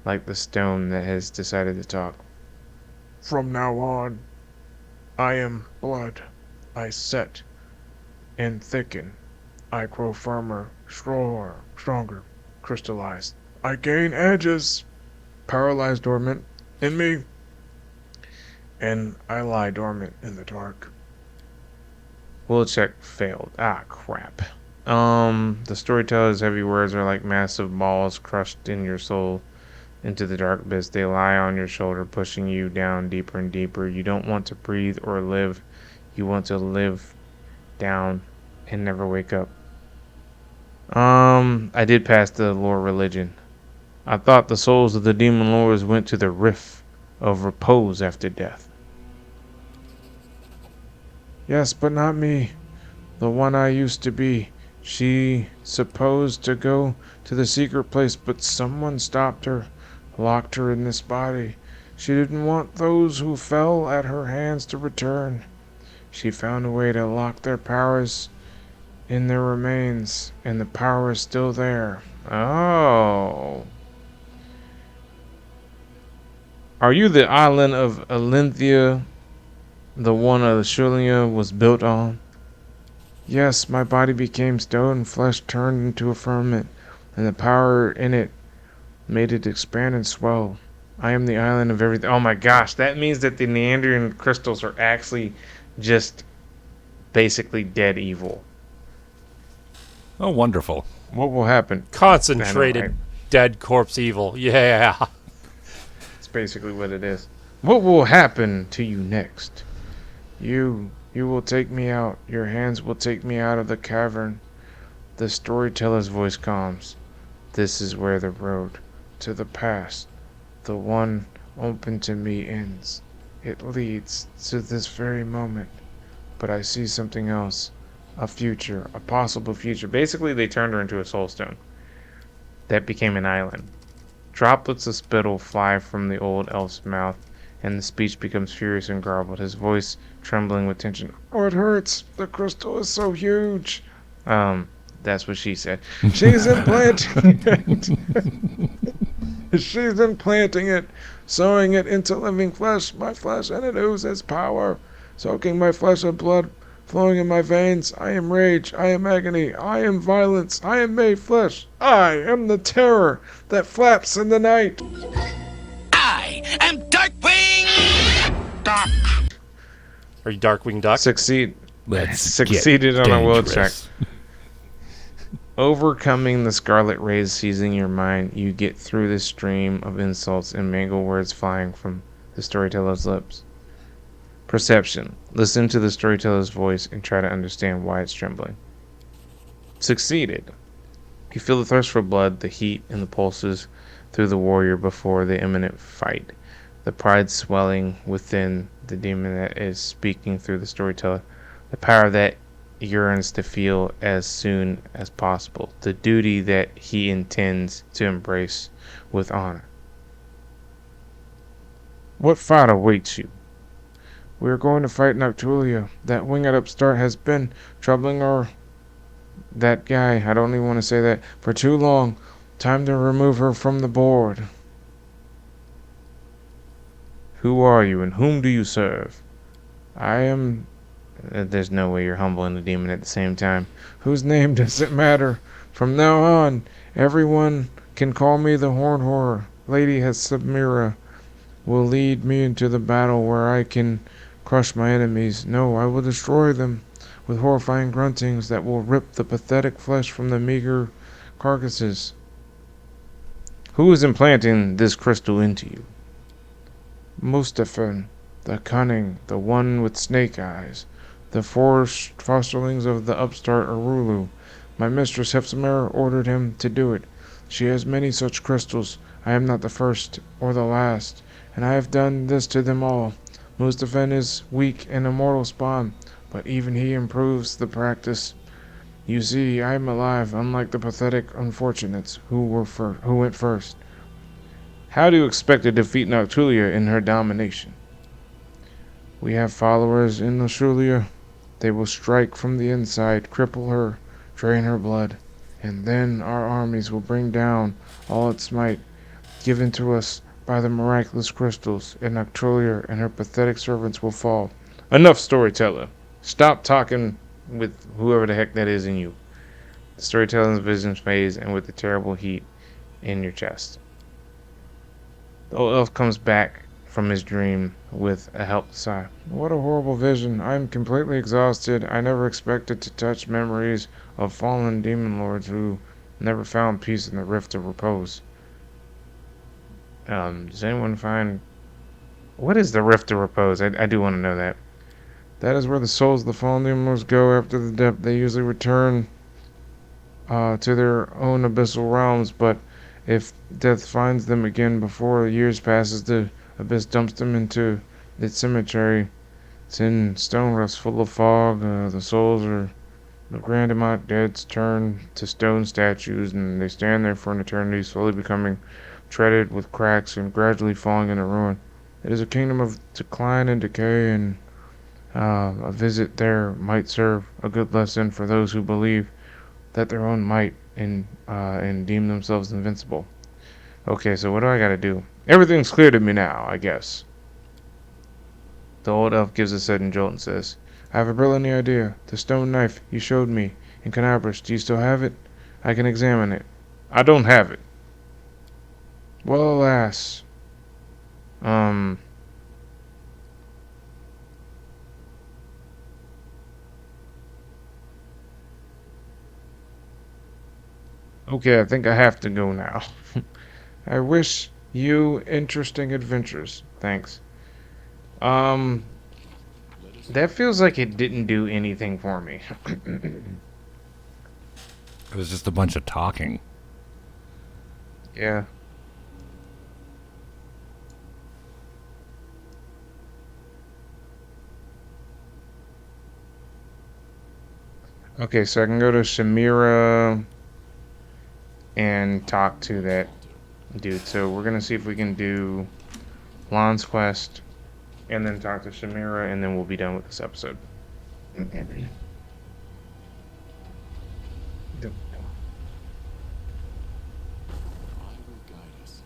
like the stone that has decided to talk. From now on, I am blood. I set and thicken. I grow firmer, stronger, crystallized. I gain edges, paralyzed dormant in me, and I lie dormant in the dark. Will check failed. Ah, crap. The storyteller's heavy words are like massive balls crushed in your soul into the dark abyss. They lie on your shoulder, pushing you down deeper and deeper. You don't want to breathe or live. You want to live down and never wake up. I did pass the lore religion. I thought the souls of the demon lords went to the rift of repose after death. Yes, but not me. The one I used to be. She supposed to go to the secret place, but someone stopped her, locked her in this body. She didn't want those who fell at her hands to return. She found a way to lock their powers in their remains, and the power is still there. Oh. Are you the island of Alinthea, the one Ashulia was built on? Yes, my body became stone, flesh turned into a firmament, and the power in it made it expand and swell. I am the island of everything. Oh my gosh, that means that the Neandrian crystals are actually just basically dead evil. Oh, wonderful. What will happen? Concentrated I know, right? dead corpse evil. Yeah. That's basically what it is. What will happen to you next? You will take me out. Your hands will take me out of the cavern. The storyteller's voice calms. This is where the road to the past, the one open to me, ends. It leads to this very moment. But I see something else. A future. A possible future. Basically, they turned her into a soul stone. That became an island. Droplets of spittle fly from the old elf's mouth, and the speech becomes furious and garbled, his voice trembling with tension. Oh, it hurts. The crystal is so huge. That's what she said. She's implanting it. She's implanting it, sewing it into living flesh, my flesh, and it oozes power, soaking my flesh with blood, flowing in my veins. I am rage, I am agony, I am violence, I am made flesh. I am the terror that flaps in the night. I am Darkwing Duck. Are you Darkwing Duck? Succeeded Let's on a will check. dangerous. Overcoming the scarlet rays seizing your mind, you get through this stream of insults and mangled words flying from the storyteller's lips. Perception. Listen to the storyteller's voice and try to understand why it's trembling. Succeeded. You feel the thirst for blood, the heat, and the pulses through the warrior before the imminent fight. The pride swelling within the demon that is speaking through the storyteller. The power that yearns to feel as soon as possible. The duty that he intends to embrace with honor. What fight awaits you? We are going to fight Noctulia. That winged upstart has been troubling that guy, I don't even want to say that, for too long. Time to remove her from the board. Who are you and whom do you serve? I am... There's no way you're humble and a demon at the same time. Whose name does it matter? From now on, everyone can call me the Horned Horror. Lady Samira will lead me into the battle where I can crush my enemies. No, I will destroy them with horrifying gruntings that will rip the pathetic flesh from the meager carcasses. Who is implanting this crystal into you? Mustafa, the cunning, the one with snake eyes, the fosterlings of the upstart Arulu. My mistress Hefsamera ordered him to do it. She has many such crystals. I am not the first or the last, and I have done this to them all. Mustafa is weak and a mortal spawn, but even he improves the practice. You see, I am alive, unlike the pathetic unfortunates who went first. How do you expect to defeat Noctulia in her domination? We have followers in Noctulia. They will strike from the inside, cripple her, drain her blood, and then our armies will bring down all its might, given to us by the miraculous crystals, and Noctulia and her pathetic servants will fall. Enough, storyteller. Stop talking with whoever the heck that is in you. The storyteller's vision fades, and with the terrible heat in your chest. The old elf comes back from his dream with a helpless sigh. What a horrible vision. I am completely exhausted. I never expected to touch memories of fallen demon lords who never found peace in the rift of repose. Does anyone find... What is the rift of repose? I do want to know that. That is where the souls of the fallen demon lords go after the death. They usually return to their own abyssal realms, but if death finds them again before years passes, the abyss dumps them into its cemetery. It's in stone rust full of fog. The souls are the grand amount deads turn to stone statues, and they stand there for an eternity, slowly becoming treaded with cracks and gradually falling into ruin. It is a kingdom of decline and decay, and a visit there might serve a good lesson for those who believe that their own might and deem themselves invincible. Okay, so what do I gotta do? Everything's clear to me now, I guess. The old elf gives a sudden jolt and says, I have a brilliant idea. The stone knife you showed me in Canabras, do you still have it? I can examine it. I don't have it. Well, alas. Okay, I think I have to go now. I wish you interesting adventures. Thanks. That feels like it didn't do anything for me. It was just a bunch of talking. Yeah. Okay, so I can go to Shamira and talk to that dude. So we're gonna see if we can do Lon's quest and then talk to Shamira, and then we'll be done with this episode. I will guide us.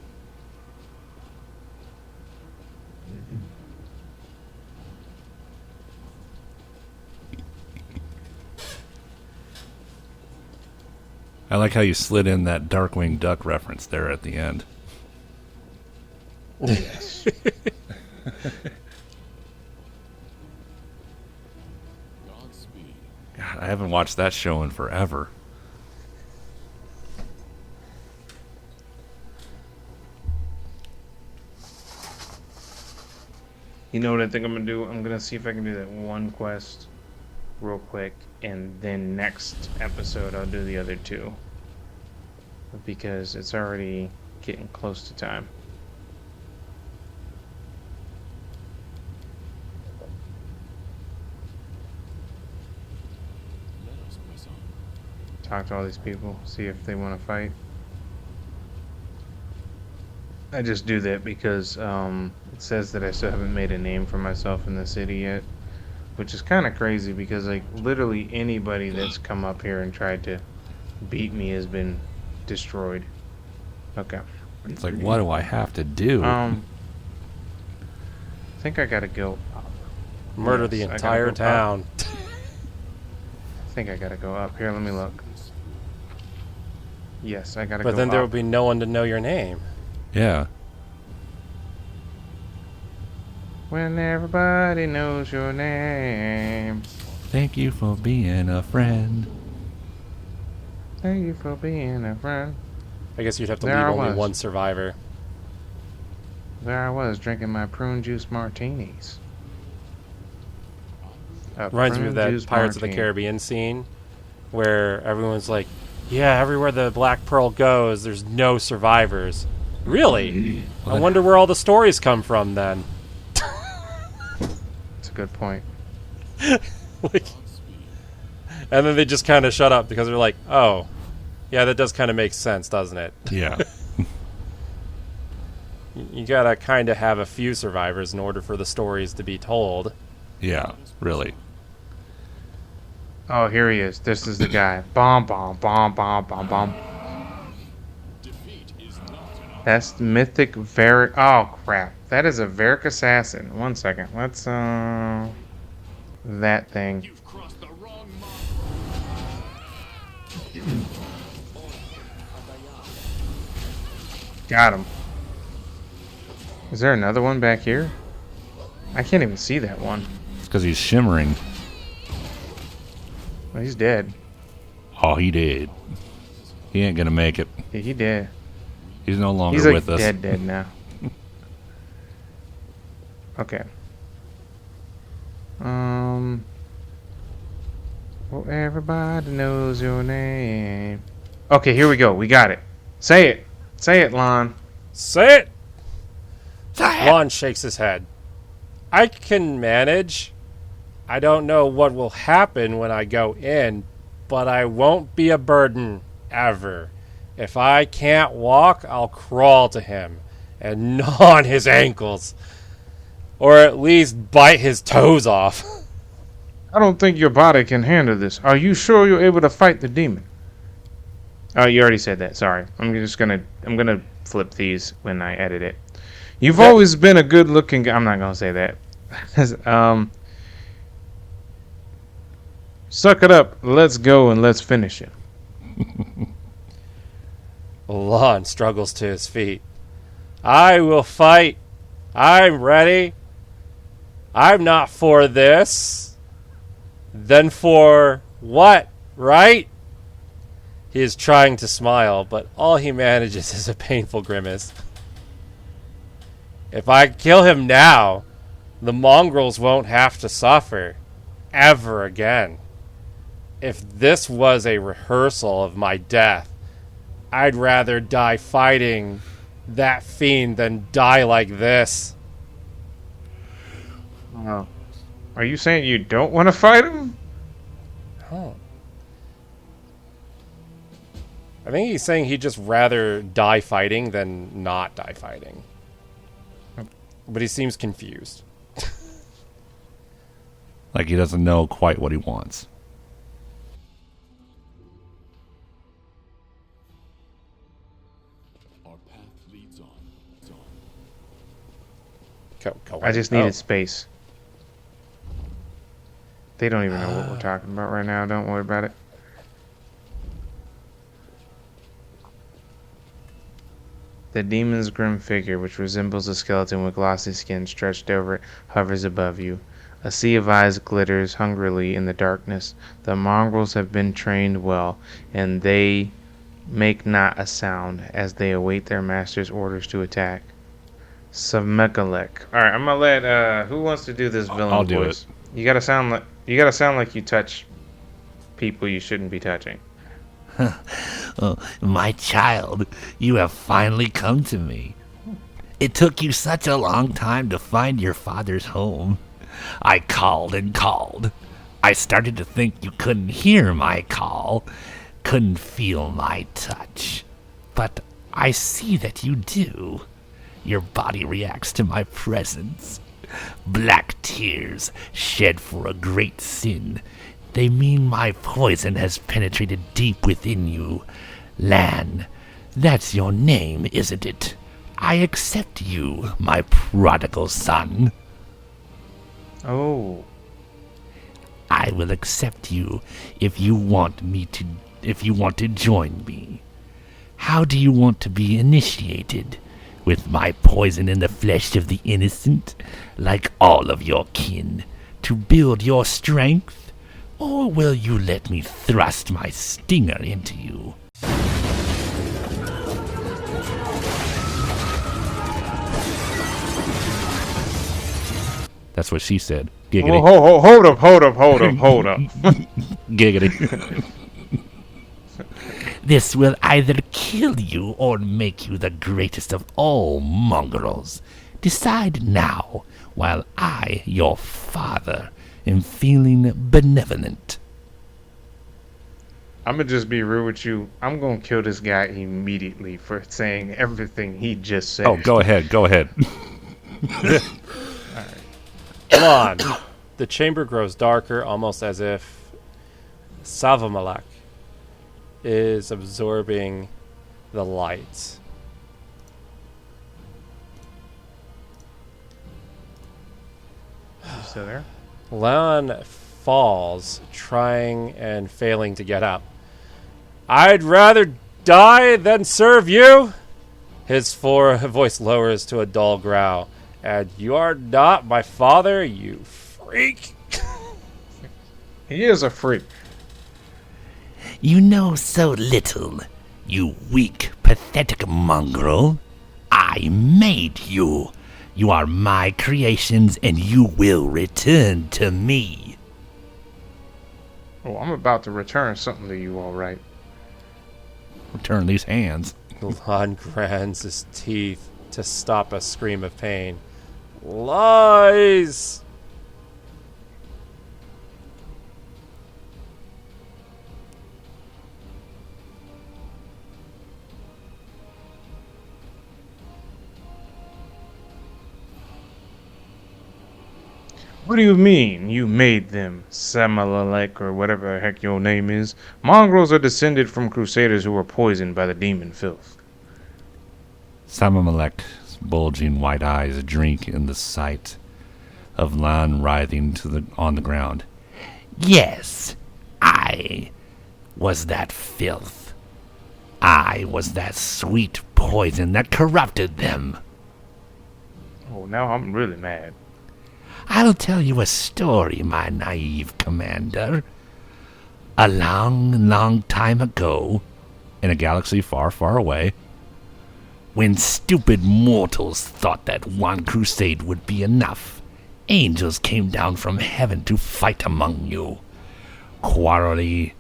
I like how you slid in that Darkwing Duck reference there at the end. Yes. Godspeed. God, I haven't watched that show in forever. You know what I think I'm gonna do? I'm gonna see if I can do that one quest real quick, and then next episode I'll do the other two. Because it's already getting close to time. Let us press on. Talk to all these people, see if they want to fight. I just do that because it says that I still haven't made a name for myself in the city yet, which is kind of crazy because like literally anybody that's come up here and tried to beat me has been destroyed. Okay. It's like, what do I have to do? I think I gotta go up. Murder Yes, the I gotta entire go up. town. I think I gotta go up. Here, let me look. Yes, I gotta go But then there will up. be no one to know your name. Yeah. When everybody knows your name. Thank you for being a friend. Thank you for being a friend. I guess you'd have to There leave I only was. one survivor. There I was drinking my prune juice martinis. A Reminds me of prune that juice Pirates of the martini. Caribbean scene where everyone's like, yeah, everywhere the Black Pearl goes, there's no survivors. Really? I wonder where all the stories come from then. That's a good point. Like, and then they just kind of shut up because they're like, oh, yeah, that does kind of make sense, doesn't it? Yeah. You gotta kind of have a few survivors in order for the stories to be told. Yeah, really. Oh, here he is. This is the guy. Bomb, bomb, bomb, bomb, bomb, bomb. Defeat is not an That's the mythic Varric. Oh, crap. That is a Varric assassin. One second. Let's, that thing. You've crossed the wrong mark. Got him. Is there another one back here? I can't even see that one. It's because he's shimmering. Well, he's dead. Oh, he did. He ain't gonna make it. Yeah, he dead. He's no longer He's like with us. dead now. Okay. Well, everybody knows your name. Okay, here we go. We got it. Say it. Say it, Lon. Say it! Lon shakes his head. I can manage. I don't know what will happen when I go in, but I won't be a burden, ever. If I can't walk, I'll crawl to him and gnaw on his ankles. Or at least bite his toes off. I don't think your body can handle this. Are you sure you're able to fight the demon? Oh, you already said that. Sorry. I'm gonna flip these when I edit it. You've always been a good-looking guy. I'm not gonna say that. Suck it up. Let's go and let's finish it. Lon struggles to his feet. I will fight. I'm ready. I'm not for this. Then for what, right? He is trying to smile, but all he manages is a painful grimace. If I kill him now, the mongrels won't have to suffer ever again. If this was a rehearsal of my death, I'd rather die fighting that fiend than die like this. Oh. Are you saying you don't want to fight him? Oh. I think he's saying he'd just rather die fighting than not die fighting. But he seems confused. Like he doesn't know quite what he wants. Our path leads on. It's on. Go I just away. needed space. They don't even know what we're talking about right now. Don't worry about it. The demon's grim figure, which resembles a skeleton with glossy skin stretched over it, hovers above you. A sea of eyes glitters hungrily in the darkness. The mongrels have been trained well, and they make not a sound as they await their master's orders to attack. Samekalek. All right, I'm gonna let. Who wants to do this villain I'll do voice? You gotta sound like you touch people you shouldn't be touching. Oh, my child, you have finally come to me. It took you such a long time to find your father's home. I called and called. I started to think you couldn't hear my call, couldn't feel my touch. But I see that you do. Your body reacts to my presence. Black tears shed for a great sin. They mean my poison has penetrated deep within you. Lan, that's your name, isn't it? I accept you, my prodigal son. Oh, I will accept you if you want to join me. How do you want to be initiated? With my poison in the flesh of the innocent, like all of your kin, to build your strength? Or will you let me thrust my stinger into you? That's what she said. Giggity. Whoa, hold up. Giggity. This will either kill you or make you the greatest of all mongrels. Decide now, while I, your father, am feeling benevolent. I'm gonna just be real with you. I'm gonna kill this guy immediately for saying everything he just said. Oh, go ahead. Come on. The chamber grows darker, almost as if Savamalak is absorbing the light. You still there? Leon falls, trying and failing to get up. I'd rather die than serve you. His voice lowers to a dull growl. And you are not my father, you freak. He is a freak. You know so little, you weak, pathetic mongrel. I made you. You are my creations, and you will return to me. Oh, I'm about to return something to you, all right. Return these hands. Lon grinds his teeth to stop a scream of pain. Lies! What do you mean, you made them, Samalalek, or whatever the heck your name is? Mongrels are descended from crusaders who were poisoned by the demon filth. Samamalek's bulging white eyes drink in the sight of Lan writhing on the ground. Yes, I was that filth. I was that sweet poison that corrupted them. Oh, now I'm really mad. I'll tell you a story, my naive commander. A long, long time ago, in a galaxy far, far away, when stupid mortals thought that one crusade would be enough, angels came down from heaven to fight among you. Quarrelly,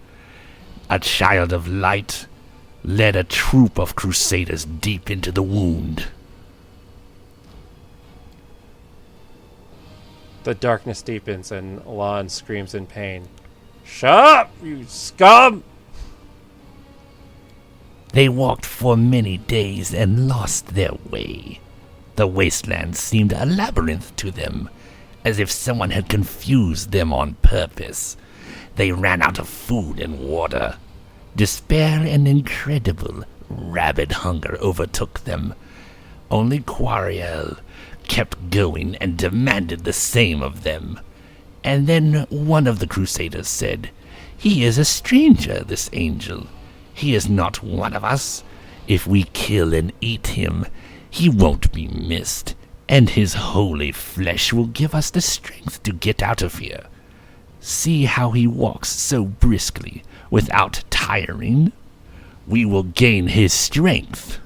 a child of light, led a troop of crusaders deep into the wound. The darkness deepens and Lon screams in pain. Shut up, you scum! They walked for many days and lost their way. The wasteland seemed a labyrinth to them, as if someone had confused them on purpose. They ran out of food and water. Despair and incredible, rabid hunger overtook them. Only Quariel kept going and demanded the same of them. And then one of the crusaders said, "He is a stranger, this angel. He is not one of us. If we kill and eat him, he won't be missed, and his holy flesh will give us the strength to get out of here. See how he walks so briskly, without tiring. We will gain his strength."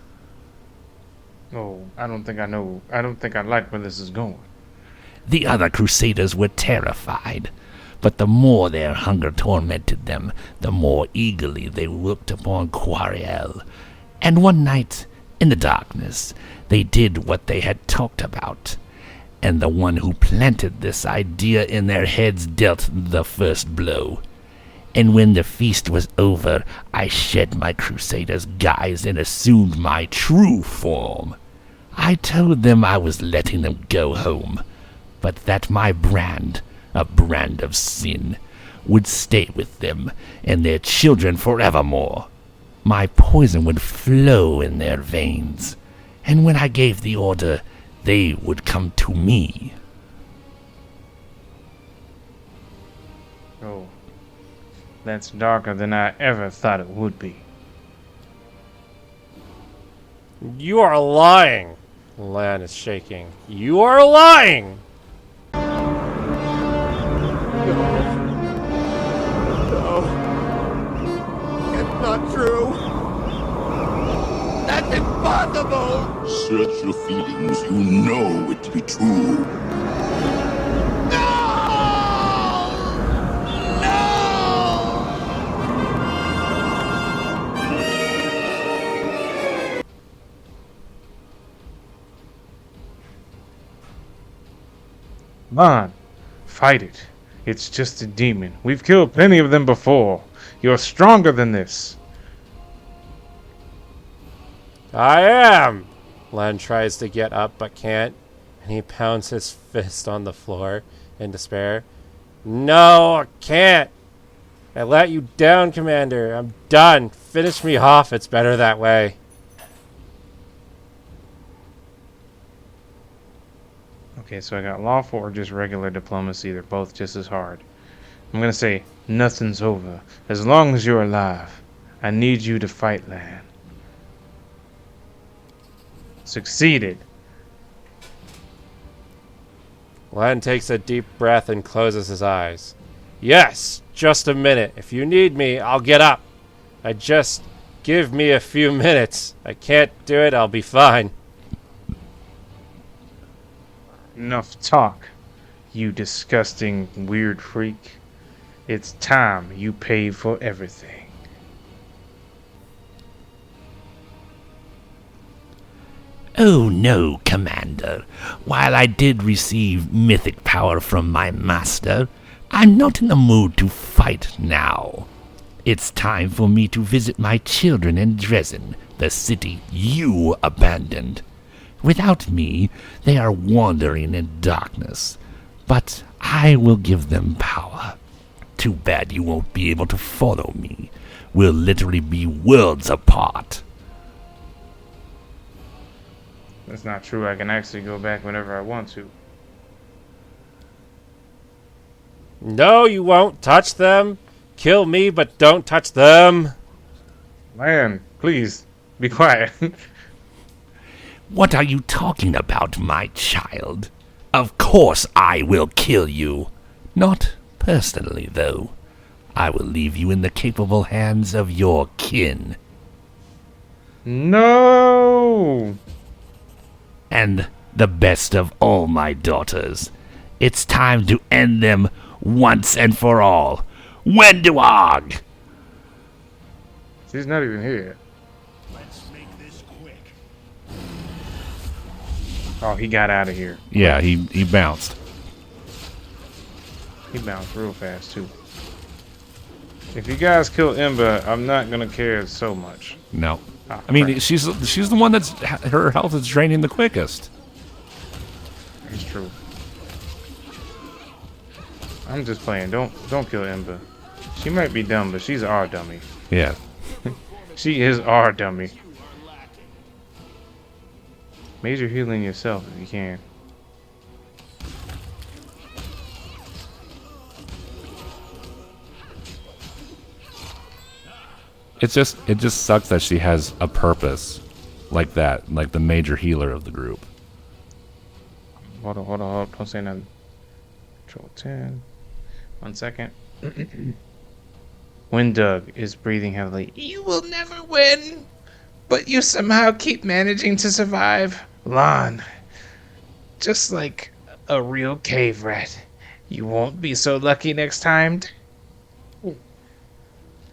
Oh, I don't think I know. I don't think I like where this is going. The other crusaders were terrified, but the more their hunger tormented them, the more eagerly they looked upon Quariel. And one night, in the darkness, they did what they had talked about. And the one who planted this idea in their heads dealt the first blow. And when the feast was over, I shed my crusader's guise and assumed my true form. I told them I was letting them go home, but that my brand, a brand of sin, would stay with them and their children forevermore. My poison would flow in their veins, and when I gave the order, they would come to me. Oh, that's darker than I ever thought it would be. You are lying. Lan is shaking. You are lying. It's not true. That's impossible. Search your feelings. You know it to be true. Come on, fight it. It's just a demon. We've killed plenty of them before. You're stronger than this. I am. Lan tries to get up but can't, and he pounds his fist on the floor in despair. No, I can't. I let you down, Commander. I'm done. Finish me off. It's better that way. Okay, so I got lawful or just regular diplomacy. They're both just as hard. I'm gonna say nothing's over. As long as you're alive, I need you to fight, Lan. Succeeded. Lan takes a deep breath and closes his eyes. Yes, just a minute. If you need me, I'll get up. Just give me a few minutes. I can't do it, I'll be fine. Enough talk, you disgusting weird freak. It's time you pay for everything. Oh no, Commander. While I did receive mythic power from my master, I'm not in the mood to fight now. It's time for me to visit my children in Dresden, the city you abandoned. Without me, they are wandering in darkness, but I will give them power. Too bad you won't be able to follow me. We'll literally be worlds apart. That's not true. I can actually go back whenever I want to. No, you won't touch them. Kill me, but don't touch them. Lan, please, be quiet. What are you talking about, my child? Of course I will kill you. Not personally, though. I will leave you in the capable hands of your kin. No! And the best of all my daughters. It's time to end them once and for all. Wenduog! She's not even here. Let's make this quick. Oh, he got out of here. Yeah, he bounced. He bounced real fast, too. If you guys kill Imba, I'm not going to care so much. No. Oh, I mean, crap. she's the one that's her health is draining the quickest. It's true. I'm just playing. Don't kill Imba. She might be dumb, but she's our dummy. Yeah. She is our dummy. Major healing yourself if you can. It just sucks that she has a purpose like that, like the major healer of the group. Hold on. Don't say nothing. Control 10. 1 second. When Doug is breathing heavily, you will never win. but you somehow keep managing to survive. Lon, just like a real cave rat. You won't be so lucky next time. Oh,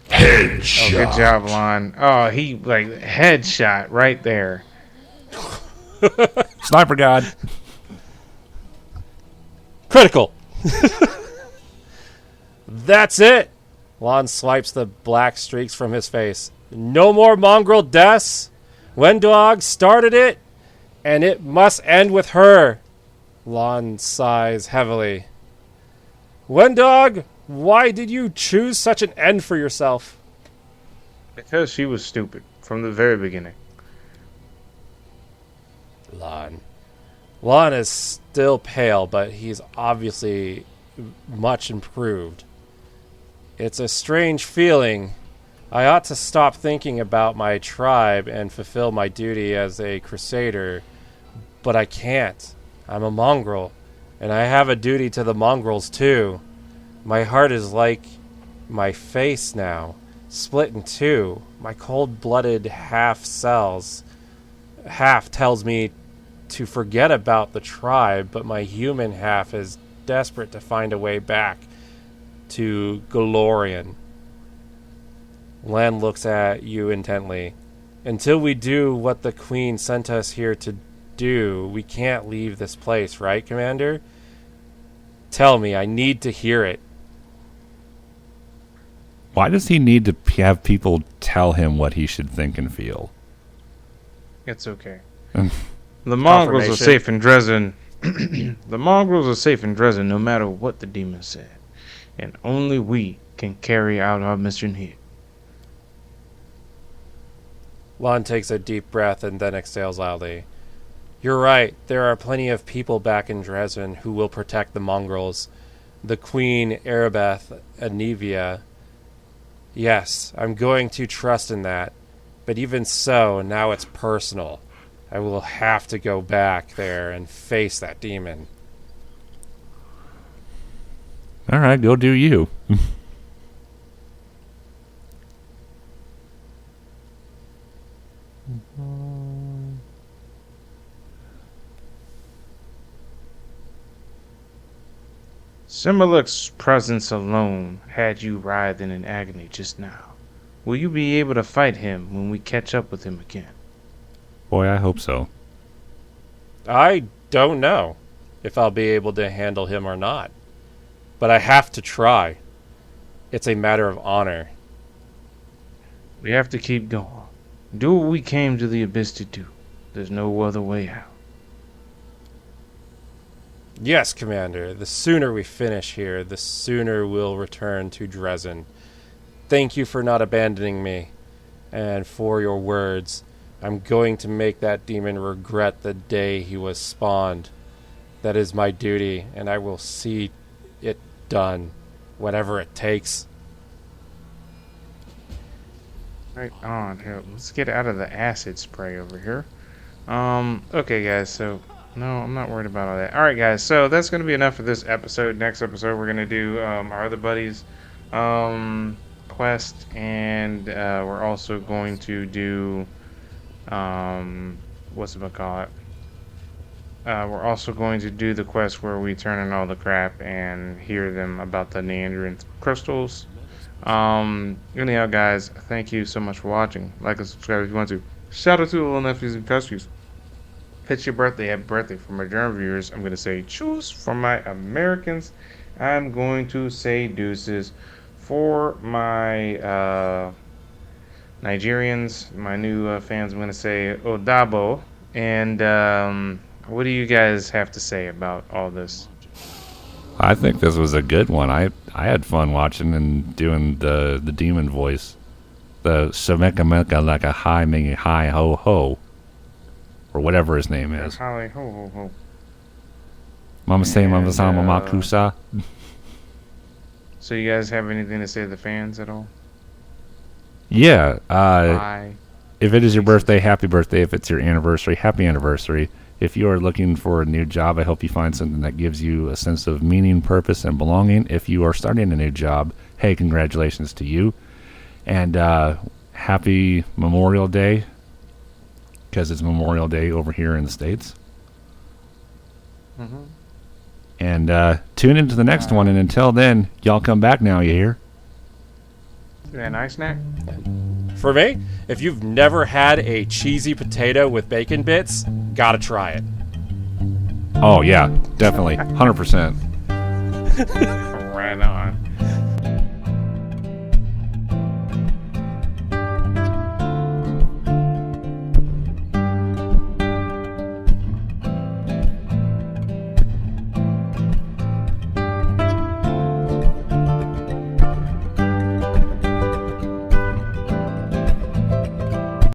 good job, Lon. Oh, he, like, headshot right there. Sniper God. Critical. That's it. Lon swipes the black streaks from his face. No more mongrel deaths. Wendog started it, and it must end with her. Lon sighs heavily. Wendog, why did you choose such an end for yourself? Because she was stupid from the very beginning. Lon. Lon is still pale, but he's obviously much improved. It's a strange feeling. I ought to stop thinking about my tribe and fulfill my duty as a crusader, but I can't. I'm a mongrel, and I have a duty to the mongrels too. My heart is like my face now, split in two. My cold-blooded half tells me to forget about the tribe, but my human half is desperate to find a way back to Galorian. Len looks at you intently. Until we do what the Queen sent us here to do, we can't leave this place, right, Commander? Tell me, I need to hear it. Why does he need to have people tell him what he should think and feel? It's okay. The mongrels are safe in Dresden. The mongrels are safe in Dresden no matter what the demon said. And only we can carry out our mission here. Lon takes a deep breath and then exhales loudly. You're right. There are plenty of people back in Dresden who will protect the mongrels. The Queen, Erebeth, Anivia. Yes, I'm going to trust in that. But even so, now it's personal. I will have to go back there and face that demon. All right, go do you. Similuk's presence alone had you writhing in agony just now. Will you be able to fight him when we catch up with him again? Boy, I hope so. I don't know if I'll be able to handle him or not. But I have to try. It's a matter of honor. We have to keep going. Do what we came to the Abyss to do. There's no other way out. Yes, Commander. The sooner we finish here, the sooner we'll return to Dresden. Thank you for not abandoning me, and for your words. I'm going to make that demon regret the day he was spawned. That is my duty, and I will see it done, whatever it takes. Right on. Here, let's get out of the acid spray over here. Okay, guys, so no, I'm not worried about all that. Alright, guys, so that's going to be enough for this episode. Next episode, we're going to do our other buddies quest, and we're also going to do what's it called? We're also going to do the quest where we turn in all the crap and hear them about the Neandrian crystals. Anyhow, guys, thank you so much for watching. Like and subscribe if you want to. Shout out to the little nephews and nephews. If it's your birthday, happy birthday. For my German viewers, I'm going to say choose. For my Americans, I'm going to say deuces. For my Nigerians, my new fans, I'm going to say Odabo. And what do you guys have to say about all this? I think this was a good one. I had fun watching and doing the demon voice. The Shemeka Meka like a hi mingy hi ho ho. Or whatever his name is. Hi ho ho ho. Mama say Mama sama makusa. So you guys have anything to say to the fans at all? Yeah. Bye. If it is your birthday, happy birthday. If it's your anniversary, happy anniversary. If you are looking for a new job, I hope you find something that gives you a sense of meaning, purpose, and belonging. If you are starting a new job, hey, congratulations to you. And happy Memorial Day. because it's Memorial Day over here in the States. Mm-hmm. And tune into the next one, and until then, y'all come back now, you hear? Yeah, nice snack. For me, if you've never had a cheesy potato with bacon bits, gotta try it. Oh, yeah, definitely. 100%. Right on.